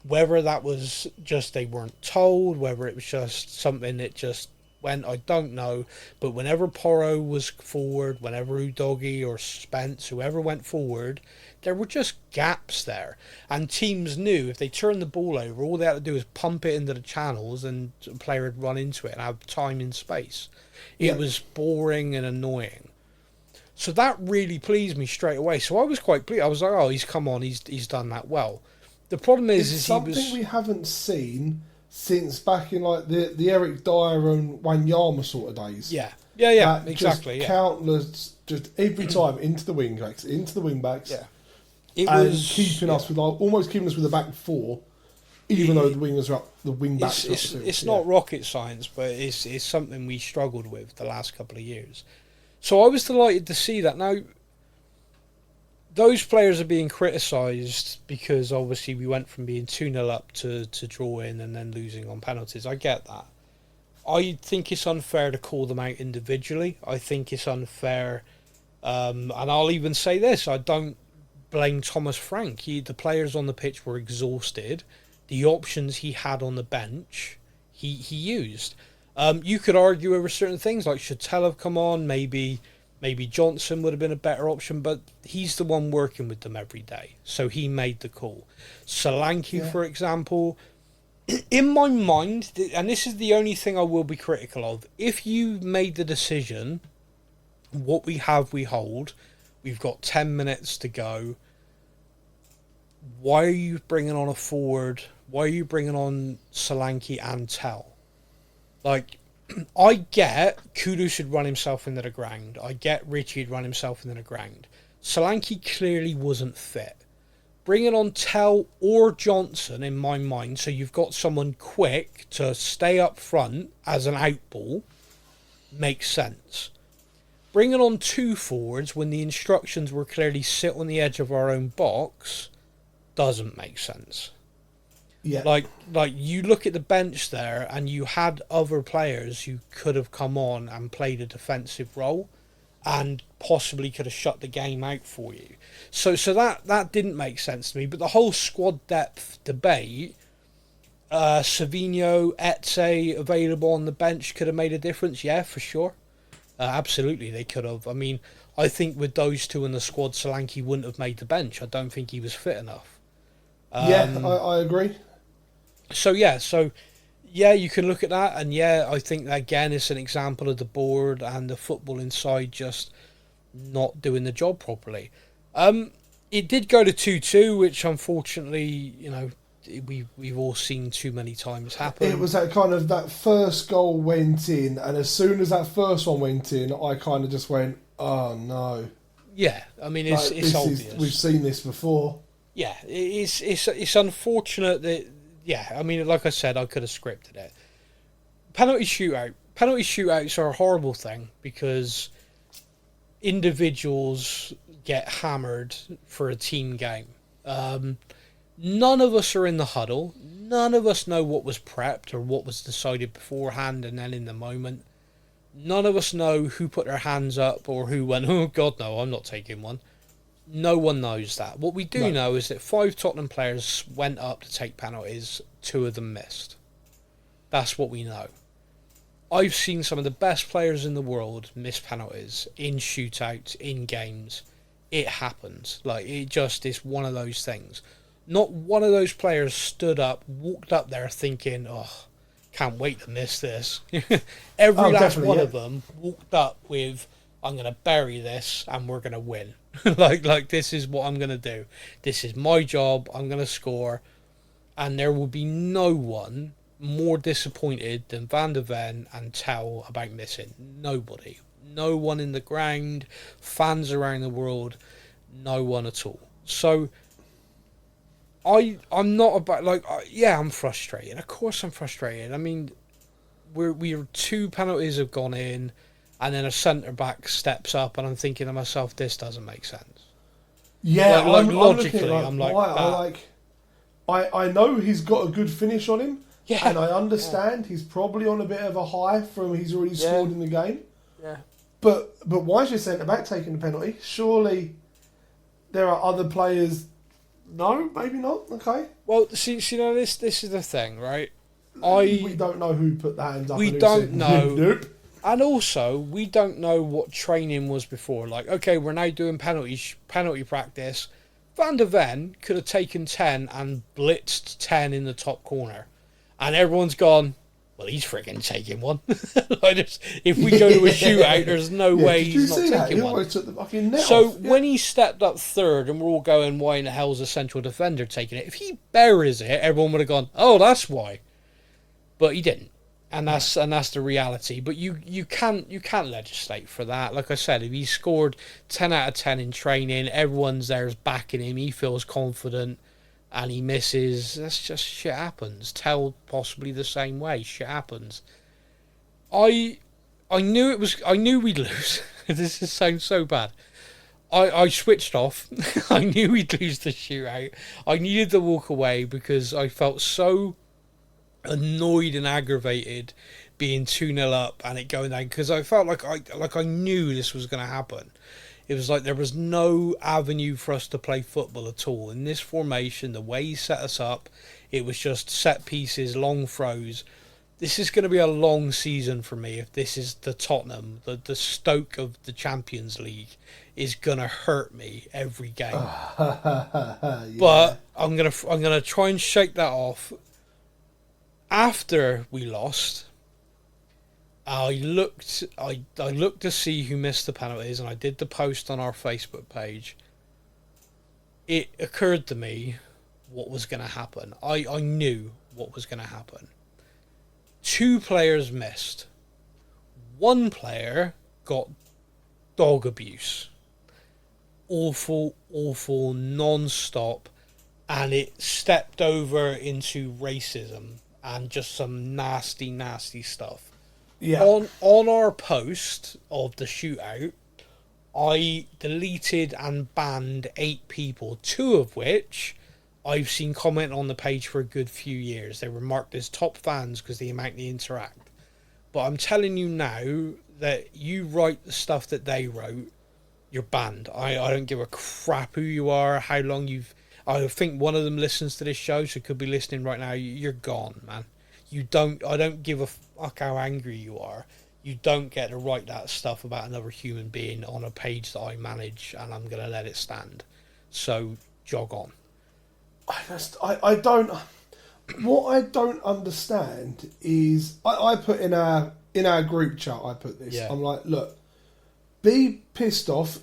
Whether that was just they weren't told, whether it was just something that just went, I don't know. But whenever Porro was forward, whenever Udogie or Spence, whoever went forward, there were just gaps there. And teams knew if they turned the ball over, all they had to do was pump it into the channels and a player would run into it and have time and space. It was boring and annoying. So that really pleased me straight away. So I was quite pleased. I was like, oh, he's come on, he's done that well. The problem is something we haven't seen since back in like the Eric Dyer and Wanyama sort of days. Yeah, exactly. Countless, just every time into the wing backs. Yeah, keeping us with almost keeping us with a back four, even though the wingers are up, the wing backs. It's not rocket science, but it's something we struggled with the last couple of years. So I was delighted to see that. Now, those players are being criticised because obviously we went from being 2-0 up to drawing and then losing on penalties. I get that. I think it's unfair to call them out individually. I think it's unfair And I'll even say this: I don't blame Thomas Frank. The players on the pitch were exhausted. The options he had on the bench, he used. You could argue over certain things, like should Tell have come on? Maybe Johnson would have been a better option, but he's the one working with them every day, so he made the call. Solanke, for example, in my mind, and this is the only thing I will be critical of, if you made the decision, what we have, we hold, we've got 10 minutes to go, why are you bringing on a forward? Why are you bringing on Solanke and Tell? Like, I get Kudu should run himself into the ground. I get Richie would run himself into the ground. Solanke clearly wasn't fit. Bringing on Tell or Johnson, in my mind, so you've got someone quick to stay up front as an outball, makes sense. Bringing on two forwards when the instructions were clearly sit on the edge of our own box doesn't make sense. Yeah. Like you look at the bench there, and you had other players who could have come on and played a defensive role, and possibly could have shut the game out for you. So that didn't make sense to me. But the whole squad depth debate, Savino, Etse available on the bench could have made a difference. Yeah, for sure. Absolutely, they could have. I mean, I think with those two in the squad, Solanke wouldn't have made the bench. I don't think he was fit enough. I agree. So you can look at that, and I think that again is an example of the board and the football inside just not doing the job properly. It did go to 2-2, which unfortunately, we've all seen too many times happen. It was that kind of, that first goal went in, and as soon as that first one went in, I kind of just went, oh no. Yeah, I mean it's obvious. We've seen this before. Yeah, it's unfortunate that. Yeah, I mean, like I said, I could have scripted it. Penalty shootouts are a horrible thing because individuals get hammered for a team game. None of us are in the huddle. None of us know what was prepped or what was decided beforehand and then in the moment. None of us know who put their hands up or who went, oh God, no, I'm not taking one. No one knows that. What we do know is that 5 Tottenham players went up to take penalties, 2 of them missed. That's what we know. I've seen some of the best players in the world miss penalties in shootouts, in games. It happens. Like, it just is one of those things. Not one of those players stood up, walked up there thinking, oh, can't wait to miss this. Every last one of them walked up with, I'm going to bury this and we're going to win. like this is what I'm going to do. This is my job. I'm going to score. And there will be no one more disappointed than Van der Ven and Tell about missing. Nobody. No one in the ground, fans around the world, no one at all. So I'm not about, like, I'm frustrated. Of course I'm frustrated. I mean, we're 2 penalties have gone in, and then a centre-back steps up, and I'm thinking to myself, this doesn't make sense. Yeah, logically, I'm like, I know he's got a good finish on him, and I understand he's probably on a bit of a high from he's already scored in the game. Yeah. But why is your centre-back taking the penalty? Surely there are other players... No, maybe not. Okay. Well, see, this is the thing, right? We don't know who put the hands up. We don't know. Nope. And also, we don't know what training was before. Like, okay, we're now doing penalty practice. Van der Ven could have taken 10 and blitzed 10 in the top corner. And everyone's gone, well, he's freaking taking one. If we go to a shootout, there's no way he's not taking one. Took the fucking net so off. When he stepped up third and we're all going, why in the hell's a central defender taking it? If he buries it, everyone would have gone, oh, that's why. But he didn't. And that's the reality. But you can't legislate for that. Like I said, if he scored 10 out of 10 in training, everyone's there backing him, he feels confident, and he misses. That's just shit happens. Tell possibly the same way. Shit happens. I knew we'd lose. This sounds so bad. I switched off. I knew we'd lose the shootout. I needed to walk away because I felt so annoyed and aggravated being 2-0 up and it going down, because I felt like I knew this was going to happen. It was like there was no avenue for us to play football at all. In this formation, the way he set us up, it was just set pieces, long throws. This is going to be a long season for me if this is the Tottenham. The Stoke of the Champions League is going to hurt me every game. Yeah. But I'm gonna try and shake that off. After we lost, I looked to see who missed the penalties, and I did the post on our Facebook page. It occurred to me what was going to happen. I knew what was going to happen. 2 players missed. 1 player got dog abuse. Awful, non-stop, and it stepped over into racism and just some nasty stuff. Yeah. On our post of the shootout, I deleted and banned 8 people, 2 of which I've seen comment on the page for a good few years. They were marked as top fans because the amount they interact. But I'm telling you now that you write the stuff that they wrote, you're banned. I don't give a crap who you are, how long you've... I think one of them listens to this show, so could be listening right now. You're gone, man. I don't give a fuck how angry you are. You don't get to write that stuff about another human being on a page that I manage, and I'm going to let it stand. So, jog on. I don't... What I don't understand is... I put in our group chat, I put this. Yeah. I'm like, look, be pissed off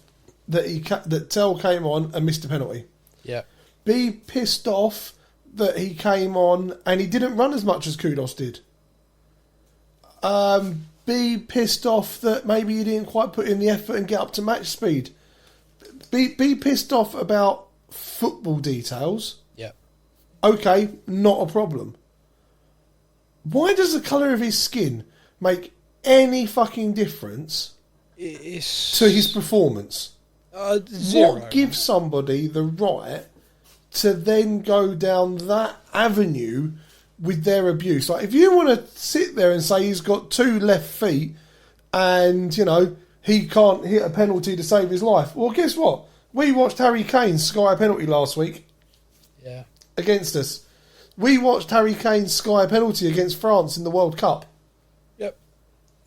that Tell came on and missed a penalty. Yeah. Be pissed off that he came on and he didn't run as much as Kudos did. Be pissed off that maybe he didn't quite put in the effort and get up to match speed. Be pissed off about football details. Yeah. Okay, not a problem. Why does the colour of his skin make any fucking difference to his performance? Zero. What gives somebody the right to then go down that avenue with their abuse? Like, if you want to sit there and say he's got 2 left feet and, you know, he can't hit a penalty to save his life, well, guess what? We watched Harry Kane sky a penalty last week. Yeah. Against us. We watched Harry Kane sky a penalty against France in the World Cup. Yep.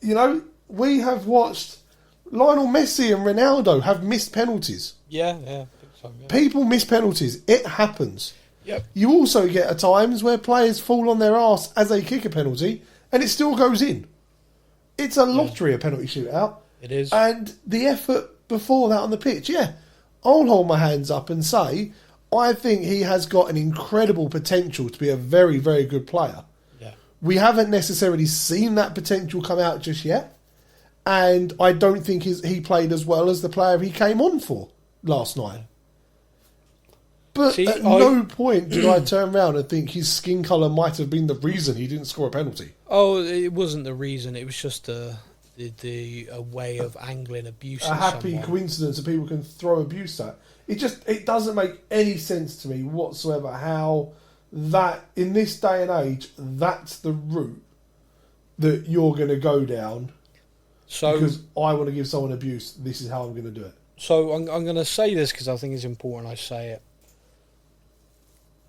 You know, we have watched Lionel Messi and Ronaldo have missed penalties. Yeah. So, yeah. People miss penalties. It happens. Yep. You also get at times where players fall on their arse as they kick a penalty and it still goes in. It's a lottery, a penalty shootout. It is. And the effort before that on the pitch, I'll hold my hands up and say I think he has got an incredible potential to be a very, very good player. Yeah. We haven't necessarily seen that potential come out just yet. And I don't think he played as well as the player he came on for last night. But at no point did I turn around and think his skin colour might have been the reason he didn't score a penalty. Oh, it wasn't the reason. It was just a way of angling abuse. A happy coincidence that people can throw abuse at. It doesn't make any sense to me whatsoever how that, in this day and age, that's the route that you're going to go down. So, because I want to give someone abuse, this is how I'm going to do it. So I'm going to say this because I think it's important I say it.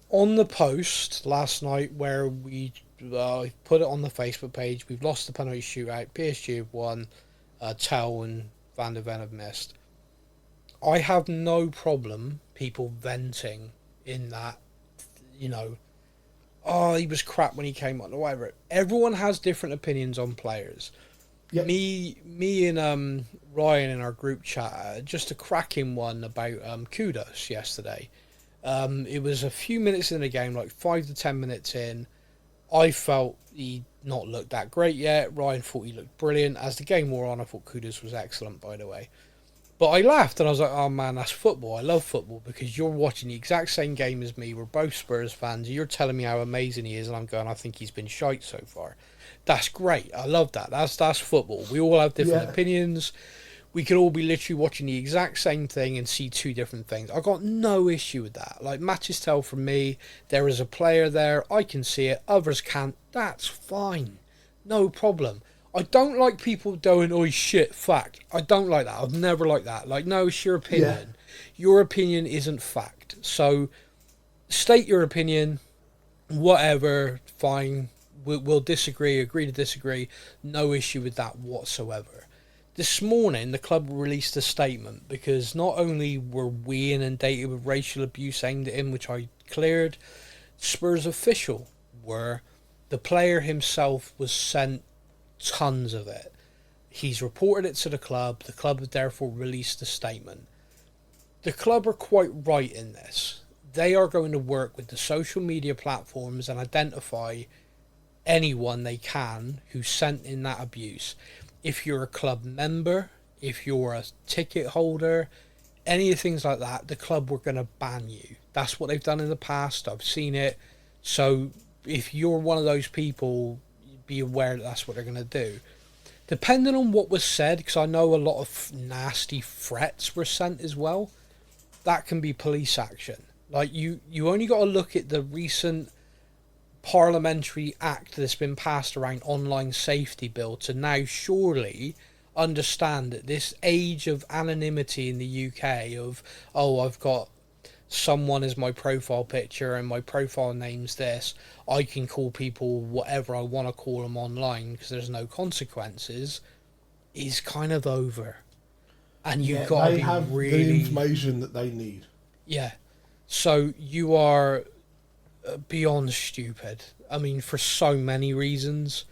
On the post last night where we put it on the Facebook page, we've lost the penalty shootout, PSG have won, Tell and Van der Ven have missed. I have no problem people venting in that, you know, he was crap when he came on, or whatever. Everyone has different opinions on players. Yep. Me and Ryan in our group chat, just a cracking one about Kudos yesterday. It was a few minutes in the game, like 5 to 10 minutes in. I felt he not looked that great yet. Ryan thought he looked brilliant. As the game wore on, I thought Kudos was excellent, by the way. But I laughed and I was like, oh man, that's football. I love football because you're watching the exact same game as me. We're both Spurs fans. You're telling me how amazing he is, and I'm going, I think he's been shite so far. That's great. I love that. That's football. We all have different opinions. We could all be literally watching the exact same thing and see 2 different things. I got no issue with that. Like, matches tell from me. There is a player there. I can see it. Others can't. That's fine. No problem. I don't like people going, oh shit, fact. I don't like that. I've never liked that. Like, no, it's your opinion. Yeah. Your opinion isn't fact. So, state your opinion, whatever, fine. We'll disagree, agree to disagree. No issue with that whatsoever. This morning, the club released a statement because not only were we inundated with racial abuse aimed at him, which I cleared, Spurs official were. The player himself was sent tons of it. He's reported it to the club. The club have therefore released a statement. The club are quite right in this. They are going to work with the social media platforms and identify anyone they can who sent in that abuse. If you're a club member, if you're a ticket holder, any things like that, the club were going to ban you. That's what they've done in the past. I've seen it. So if you're one of those people, be aware that that's what they're going to do. Depending on what was said, because I know a lot of nasty threats were sent as well, that can be police action. Like, you only got to look at the recent parliamentary act that's been passed around online safety bill to now surely understand that this age of anonymity in the UK of, oh, I've got someone as my profile picture and my profile name's this, I can call people whatever I want to call them online because there's no consequences, is kind of over. And you've got to be have really the information that they need. Yeah. So you are beyond stupid. I mean, for so many reasons.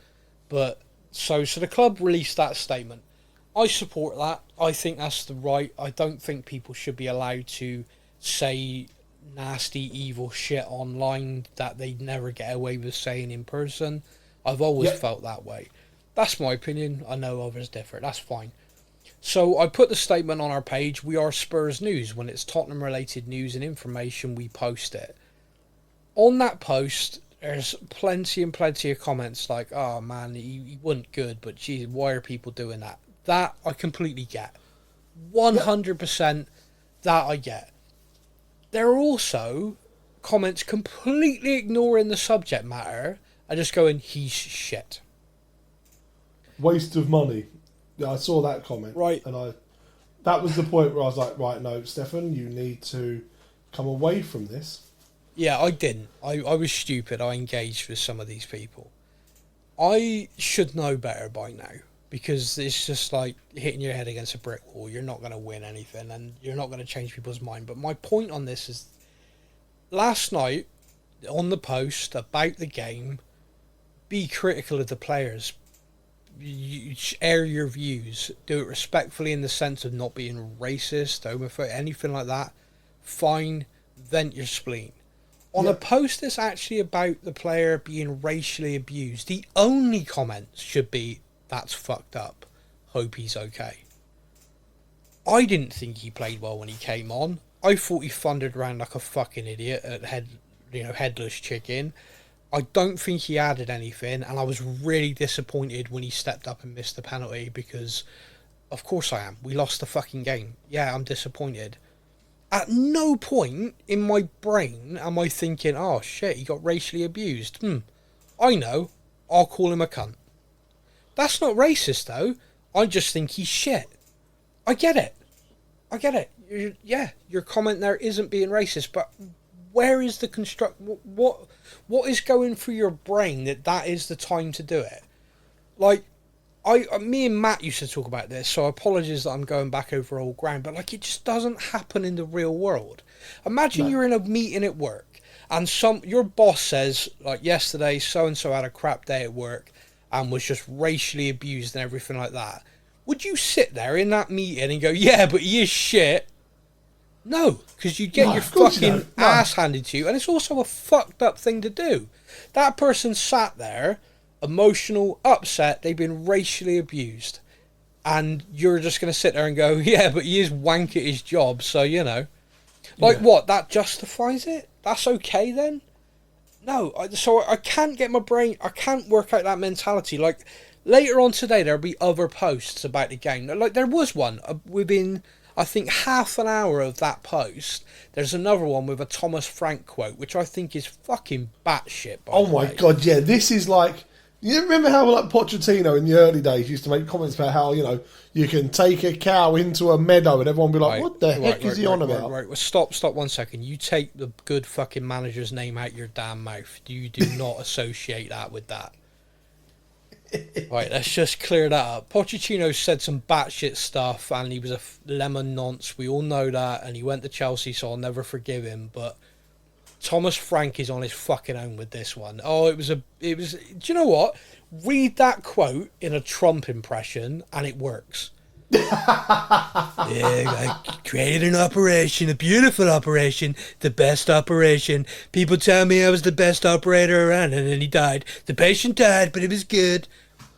But so the club released that statement. I support that. I think that's the right. I don't think people should be allowed to say nasty, evil shit online that they'd never get away with saying in person. I've always felt that way. That's my opinion. I know others differ. That's fine. So I put the statement on our page. We are Spurs News. When it's Tottenham related news and information, we post it. On that post, there's plenty and plenty of comments like, oh man, he wasn't good, but geez, why are people doing that? That I completely get. 100% that I get. There are also comments completely ignoring the subject matter and just going, he's shit. Waste of money. Yeah, I saw that comment. Right. And that was the point where I was like, right, no, Stefan, you need to come away from this. Yeah, I didn't. I was stupid. I engaged with some of these people. I should know better by now because it's just like hitting your head against a brick wall. You're not going to win anything and you're not going to change people's mind. But my point on this is last night on the post about the game, be critical of the players. You air your views. Do it respectfully in the sense of not being racist, homophobic, anything like that. Fine. Vent your spleen. On a post that's actually about the player being racially abused, the only comments should be, that's fucked up. Hope he's okay. I didn't think he played well when he came on. I thought he thundered around like a fucking idiot at headless chicken. I don't think he added anything, and I was really disappointed when he stepped up and missed the penalty because, of course I am. We lost the fucking game. Yeah, I'm disappointed. At no point in my brain am I thinking, oh shit, he got racially abused. I know. I'll call him a cunt. That's not racist though. I just think he's shit. I get it. Your comment there isn't being racist, but where is the construct? What is going through your brain that is the time to do it? Like, me and Matt used to talk about this, so apologies that I'm going back over old ground, but like it just doesn't happen in the real world. Imagine you're in a meeting at work and your boss says, like yesterday, so-and-so had a crap day at work and was just racially abused and everything like that. Would you sit there in that meeting and go, yeah, but he is shit? No, because you'd get your fucking ass handed to you, and it's also a fucked up thing to do. That person sat there, emotional, upset, they've been racially abused, and you're just going to sit there and go, yeah, but he is wank at his job, so, you know. Like, what, that justifies it? That's okay then? No, so I can't get my brain, I can't work out that mentality. Like, later on today, there'll be other posts about the game. Like, there was one within, I think, half an hour of that post. There's another one with a Thomas Frank quote, which I think is fucking batshit, by the way. My God, yeah, this is like You remember how like Pochettino in the early days used to make comments about how, you know, you can take a cow into a meadow and everyone would be like, what the heck is he on about? Right. Well, stop 1 second. You take the good fucking manager's name out your damn mouth. You do not associate that with that. Right, let's just clear that up. Pochettino said some batshit stuff and he was a lemon nonce. We all know that. And he went to Chelsea, so I'll never forgive him. But Thomas Frank is on his fucking own with this one. Oh, do you know what? Read that quote in a Trump impression and it works. Yeah, I created an operation, a beautiful operation, the best operation. People tell me I was the best operator around, and then he died. The patient died, but it was good.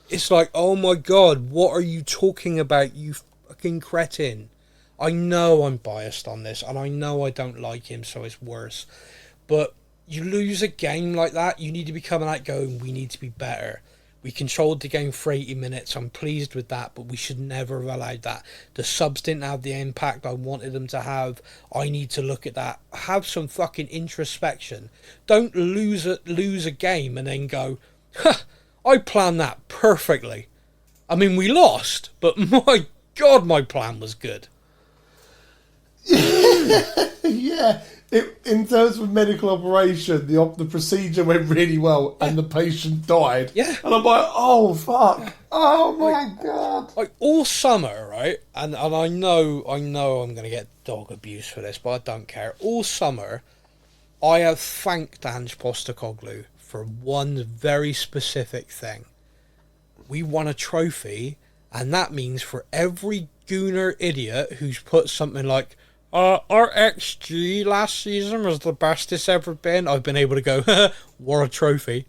It's like, oh my God, what are you talking about, you fucking cretin? I know I'm biased on this, and I know I don't like him, so it's worse. But you lose a game like that, you need to be coming out going, we need to be better. We controlled the game for 80 minutes. I'm pleased with that, but we should never have allowed that. The subs didn't have the impact I wanted them to have. I need to look at that. Have some fucking introspection. Don't lose a game and then go, I planned that perfectly. I mean, we lost, but my God, my plan was good. Yeah. In terms of medical operation, the procedure went really well, and the patient died. Yeah, and I'm like, oh fuck, oh my God! Like all summer, right? And I know I'm gonna get dog abuse for this, but I don't care. All summer, I have thanked Ange Postecoglou for one very specific thing. We won a trophy, and that means for every gooner idiot who's put something like, our XG last season was the best it's ever been, I've been able to go, what a trophy.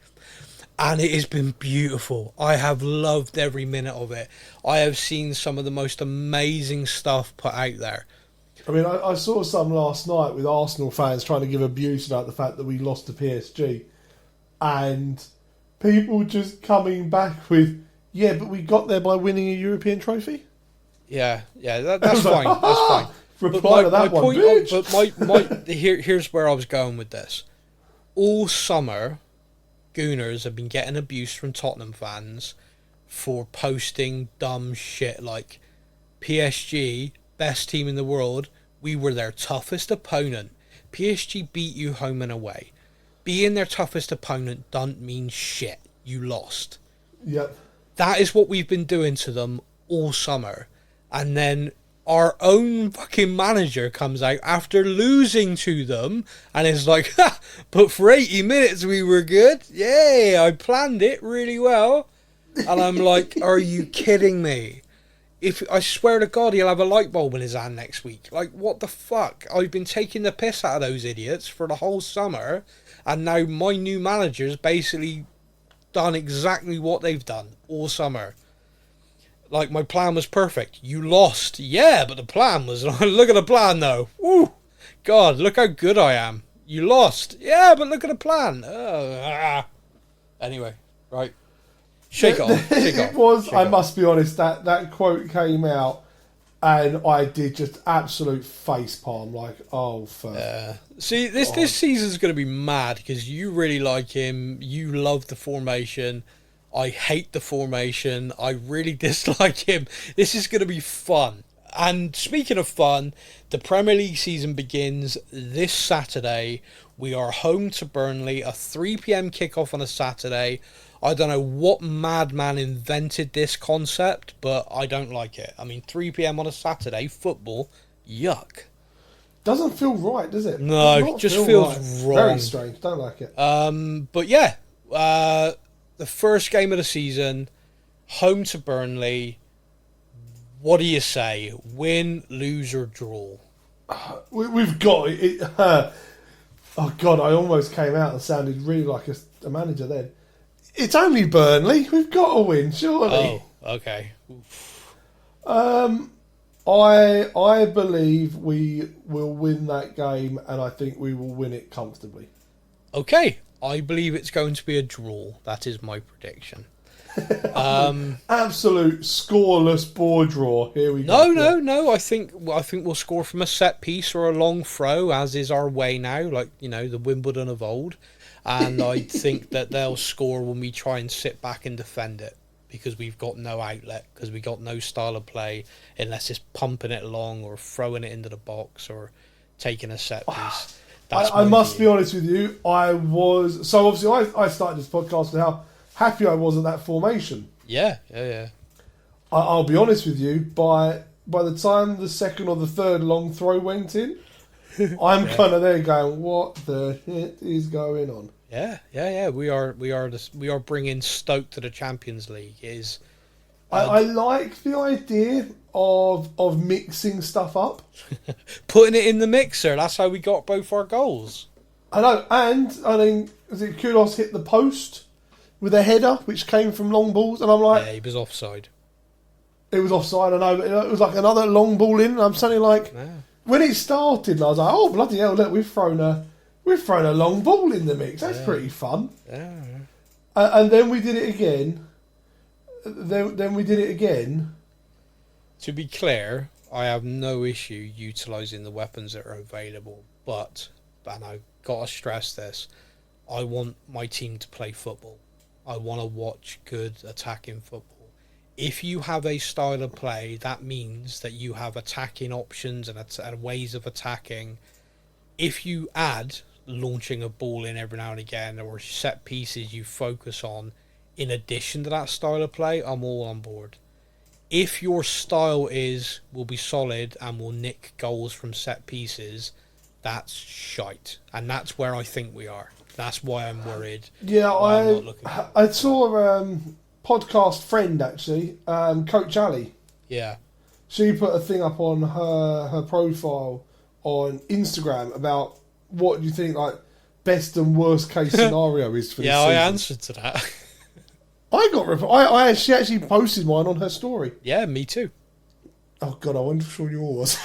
And it has been beautiful. I have loved every minute of it. I have seen some of the most amazing stuff put out there. I mean, I saw some last night with Arsenal fans trying to give abuse about the fact that we lost to PSG. And people just coming back with, yeah, but we got there by winning a European trophy? Yeah, that's fine, that's fine. Reply to that one, bitch. But here's where I was going with this. All summer, Gooners have been getting abuse from Tottenham fans for posting dumb shit like PSG, best team in the world, we were their toughest opponent. PSG beat you home and away. Being their toughest opponent doesn't mean shit. You lost. Yep. That is what we've been doing to them all summer. And then our own fucking manager comes out after losing to them and is like, ha, but for 80 minutes we were good. Yay, I planned it really well. And I'm like, are you kidding me? If I swear to God, he'll have a light bulb in his hand next week. Like, what the fuck? I've been taking the piss out of those idiots for the whole summer, and now my new manager's basically done exactly what they've done all summer. Like, my plan was perfect. You lost. Yeah, but the plan was... Look at the plan, though. Woo! God, look how good I am. You lost. Yeah, but look at the plan. Anyway, right. Shake off. It was, I must be honest, that quote came out and I did just absolute facepalm. Like, oh, fuck. See, this season's going to be mad because you really like him. You love the formation. I hate the formation. I really dislike him. This is going to be fun. And speaking of fun, the Premier League season begins this Saturday. We are home to Burnley, a 3 p.m. kickoff on a Saturday. I don't know what madman invented this concept, but I don't like it. I mean, 3 p.m. on a Saturday, football, yuck. Doesn't feel right, does it? No, it just feels wrong. Very strange. Don't like it. But yeah, the first game of the season, home to Burnley. What do you say? Win, lose, or draw? We've got it. Oh, God, I almost came out and sounded really like a manager then. It's only Burnley. We've got to win, surely. Oh, okay. I believe we will win that game, and I think we will win it comfortably. Okay. I believe it's going to be a draw. That is my prediction. Absolute scoreless ball draw. Here we go. No. I think we'll score from a set piece or a long throw, as is our way now. Like, the Wimbledon of old. And I think that they'll score when we try and sit back and defend it, because we've got no outlet, because we got no style of play, unless it's pumping it along or throwing it into the box or taking a set piece. I must be honest with you. So obviously I started this podcast with how happy I was at that formation. Yeah. I'll be honest with you. By the time the second or the third long throw went in, I'm kind of there going, "What the shit is going on?" Yeah. We are bringing Stoke to the Champions League. I like the idea of mixing stuff up. Putting it in the mixer. That's how we got both our goals. I know, and I mean, Kudos hit the post with a header which came from long balls, and I'm like, yeah, he was offside. It was offside, I know, but it was like another long ball in, and I'm suddenly like, when it started, I was like, oh bloody hell, look, we've thrown a long ball in the mix. That's pretty fun. Yeah. And then we did it again. Then we did it again. To be clear, I have no issue utilising the weapons that are available, but I've got to stress this. I want my team to play football. I want to watch good attacking football. If you have a style of play, that means that you have attacking options and ways of attacking. If you add launching a ball in every now and again, or set pieces you focus on in addition to that style of play, I'm all on board. If your style will be solid and will nick goals from set pieces, that's shite. And that's where I think we are. That's why I'm worried. Yeah, I saw a podcast friend, actually, Coach Ali. Yeah. She put a thing up on her profile on Instagram about what do you think, like, best and worst case scenario is for this season. Yeah, I answered to that. She actually posted mine on her story. Yeah, me too. Oh God, I wonder if yours.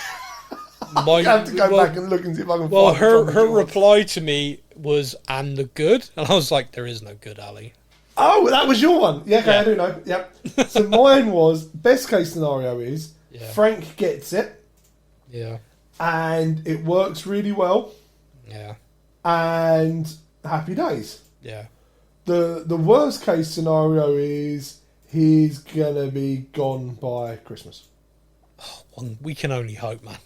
I have to go back and look and see if I can find. Well, her reply to me was, "And the good," and I was like, "There is no good, Ali." Oh, that was your one. Yeah, okay, yeah. I do know. Yep. So mine was best case scenario is Frank gets it. Yeah. And it works really well. Yeah. And happy days. Yeah. The worst case scenario is he's gonna be gone by Christmas. Oh, well, we can only hope, man.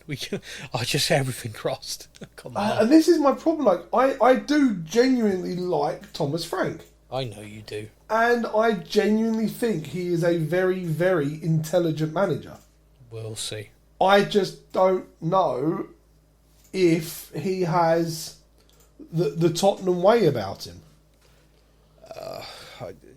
I just everything crossed. Come on. And this is my problem. Like I do genuinely like Thomas Frank. I know you do. And I genuinely think he is a very, very intelligent manager. We'll see. I just don't know if he has the Tottenham way about him.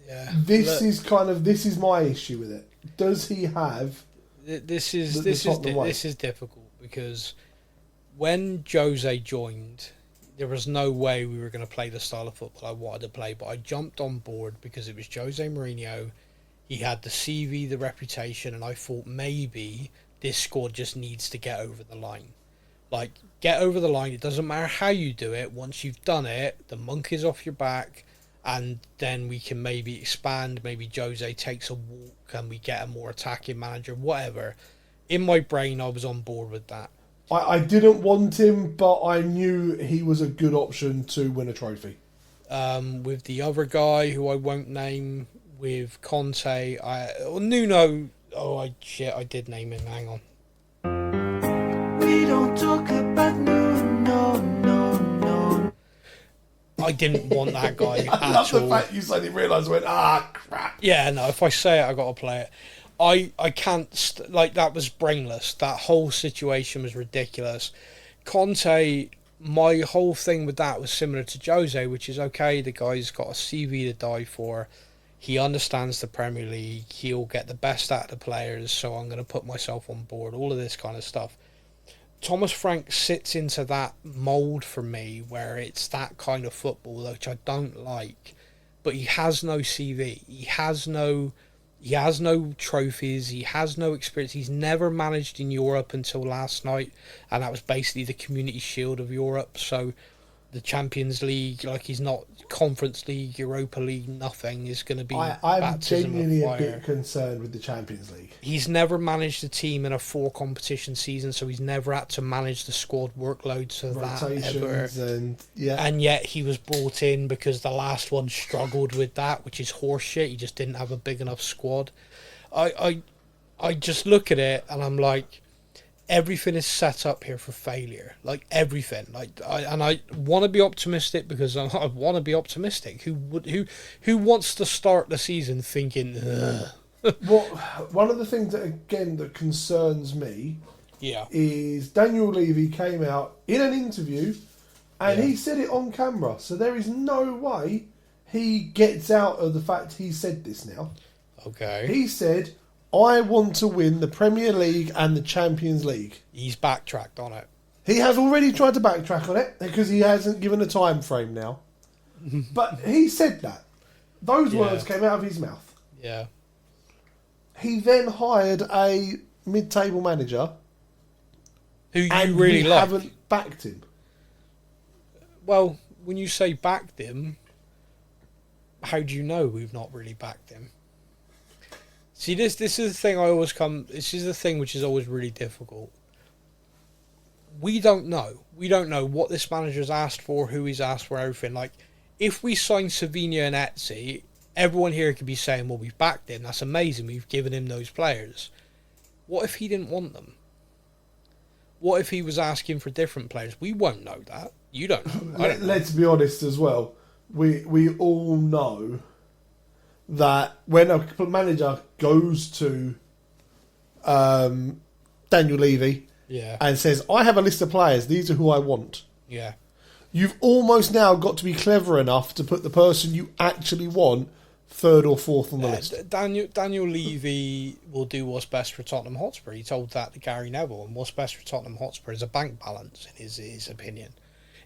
Yeah. This is my issue with it. Does he have? This is difficult because when Jose joined, there was no way we were going to play the style of football I wanted to play. But I jumped on board because it was Jose Mourinho. He had the CV, the reputation, and I thought maybe this squad just needs to get over the line. Like, get over the line. It doesn't matter how you do it. Once you've done it, the monkey's off your back. And then we can maybe expand. Maybe Jose takes a walk and we get a more attacking manager, whatever. In my brain, I was on board with that. I didn't want him, but I knew he was a good option to win a trophy. With the other guy, who I won't name, with Conte, Nuno. Oh, I did name him. Hang on. We don't talk about Nuno, no. I didn't want that guy at all. I love the fact you suddenly realised, crap. Yeah, no, if I say it, I got to play it. I can't, that was brainless. That whole situation was ridiculous. Conte, my whole thing with that was similar to Jose, which is, okay, the guy's got a CV to die for. He understands the Premier League. He'll get the best out of the players, so I'm going to put myself on board, all of this kind of stuff. Thomas Frank sits into that mould for me where it's that kind of football, which I don't like. But he has no CV. He has no trophies. He has no experience. He's never managed in Europe until last night, and that was basically the Community Shield of Europe. So the Champions League, like he's not Conference League, Europa League, nothing is going to be. I'm genuinely a fire. bit concerned with the Champions League. He's never managed a team in a 4 competition season, so he's never had to manage the squad workload to that ever. And yet he was brought in because the last one struggled with that, which is horseshit. He just didn't have a big enough squad. I just look at it and I'm like, everything is set up here for failure. Like everything. I want to be optimistic because I want to be optimistic. Who wants to start the season thinking, ugh? Well, one of the things that concerns me, is Daniel Levy came out in an interview and he said it on camera. So there is no way he gets out of the fact he said this now. Okay. He said, I want to win the Premier League and the Champions League. He's backtracked on it. He has already tried to backtrack on it because he hasn't given a time frame now. But he said that. Those words came out of his mouth. Yeah. He then hired a mid-table manager who you really like. Haven't backed him. Well, when you say backed him, how do you know we've not really backed him? See, this is the thing this is the thing which is always really difficult. We don't know. We don't know what this manager's asked for, who he's asked for, everything. Like, if we sign Savinha and Etsy, everyone here could be saying, well, we've backed him. That's amazing. We've given him those players. What if he didn't want them? What if he was asking for different players? We won't know that. You don't know. Let's be honest as well. We all know that when a manager goes to Daniel Levy and says, I have a list of players, these are who I want. Yeah. You've almost now got to be clever enough to put the person you actually want third or fourth on the list. Daniel Levy will do what's best for Tottenham Hotspur. He told that to Gary Neville, and what's best for Tottenham Hotspur is a bank balance, in his opinion.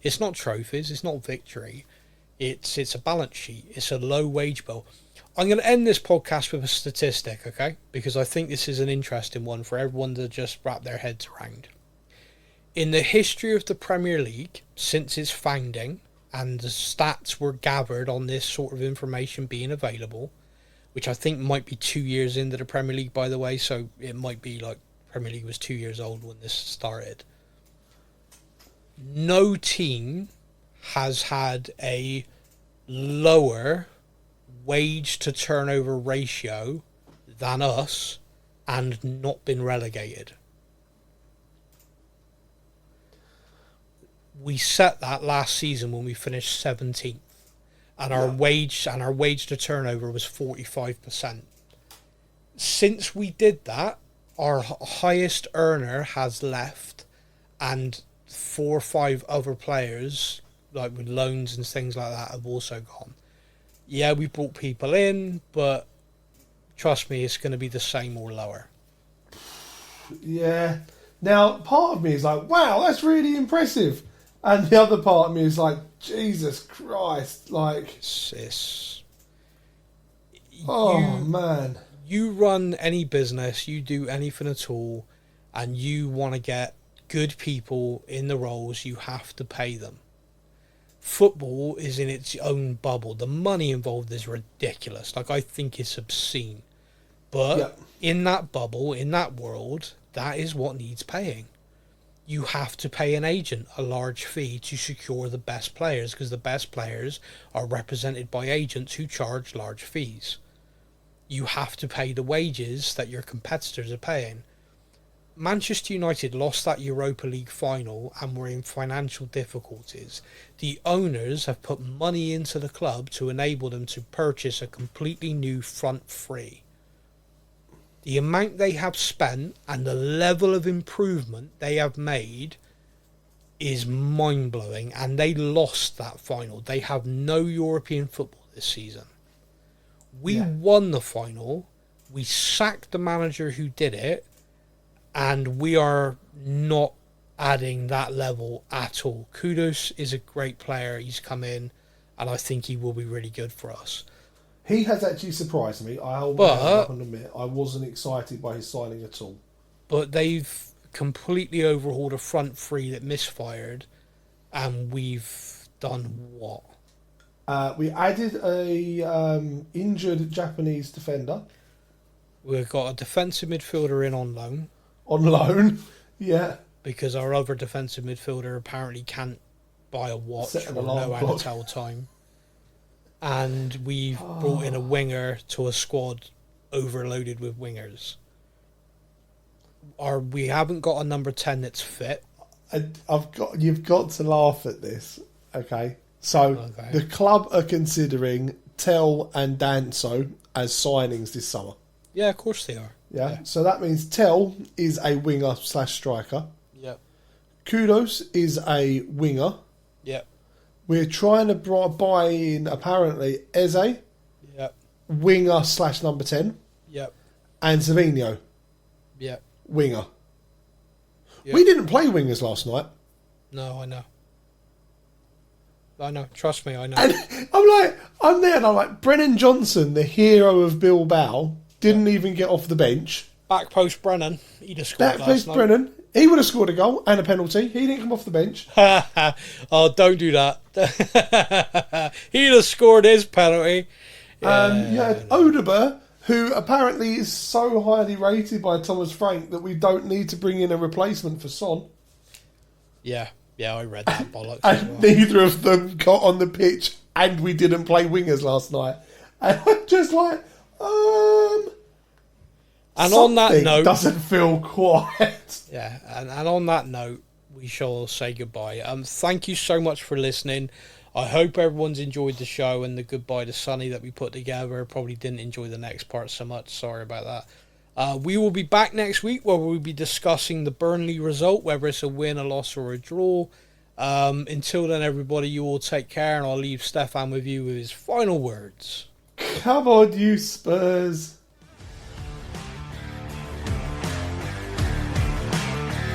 It's not trophies, it's not victory. It's a balance sheet. It's a low wage bill. I'm going to end this podcast with a statistic, okay? Because I think this is an interesting one for everyone to just wrap their heads around. In the history of the Premier League, since its founding, and the stats were gathered on this sort of information being available, which I think might be 2 years into the Premier League, by the way, so it might be like Premier League was 2 years old when this started. No team has had a lower wage to turnover ratio than us and not been relegated. We set that last season when we finished 17th, and our wage to turnover was 45%. Since we did that, our highest earner has left, and 4 or 5 other players, like with loans and things like that, have also gone. Yeah, we brought people in, but trust me, it's going to be the same or lower. Yeah. Now, part of me is like, wow, that's really impressive. And the other part of me is like, Jesus Christ, like... man. You run any business, you do anything at all, and you want to get good people in the roles, you have to pay them. Football is in its own bubble. The money involved is ridiculous. Like, I think it's obscene. But in that bubble, in that world, that is what needs paying. You have to pay an agent a large fee to secure the best players, because the best players are represented by agents who charge large fees. You have to pay the wages that your competitors are paying. Manchester United lost that Europa League final and were in financial difficulties. The owners have put money into the club to enable them to purchase a completely new front three. The amount they have spent and the level of improvement they have made is mind-blowing, and they lost that final. They have no European football this season. We won the final, we sacked the manager who did it, and we are not adding that level at all. Kudus is a great player. He's come in, and I think he will be really good for us. He has actually surprised me. I have to admit, I wasn't excited by his signing at all. But they've completely overhauled a front three that misfired, and we've done what? We added a injured Japanese defender. We've got a defensive midfielder in on loan. On loan, yeah. Because our other defensive midfielder apparently can't buy a watch or know how to tell time. And we've brought in a winger to a squad overloaded with wingers. We haven't got a number 10 that's fit. You've got to laugh at this, okay? So the club are considering Tell and Danso as signings this summer. Yeah, of course they are. Yeah. So that means Tell is a winger / striker. Yep. Kudos is a winger. Yep. We're trying to buy in, apparently, Eze. Yep. Winger / number 10. Yep. And Savinho. Yep. Winger. Yep. We didn't play wingers last night. No, I know. I know. Trust me, I know. And I'm there and I'm like, Brennan Johnson, the hero of Bilbao, didn't even get off the bench. Back post Brennan, he'd have scored last night. Brennan, he would have scored a goal and a penalty. He didn't come off the bench. Oh, don't do that. He'd have scored his penalty. You had Odeber, who apparently is so highly rated by Thomas Frank that we don't need to bring in a replacement for Son. Yeah, I read that bollocks. And neither of them got on the pitch, and we didn't play wingers last night. And I'm just like, and on that note, doesn't feel quiet. Yeah, and on that note, we shall say goodbye. Thank you so much for listening. I hope everyone's enjoyed the show and the goodbye to Sonny that we put together. Probably didn't enjoy the next part so much. Sorry about that. We will be back next week where we'll be discussing the Burnley result, whether it's a win, a loss, or a draw. Until then, everybody, you all take care, and I'll leave Stefan with you with his final words. Come on, you Spurs.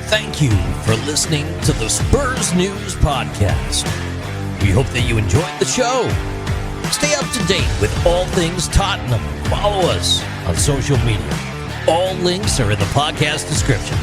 Thank you for listening to the Spurs News Podcast. We hope that you enjoyed the show. Stay up to date with all things Tottenham. Follow us on social media. All links are in the podcast description.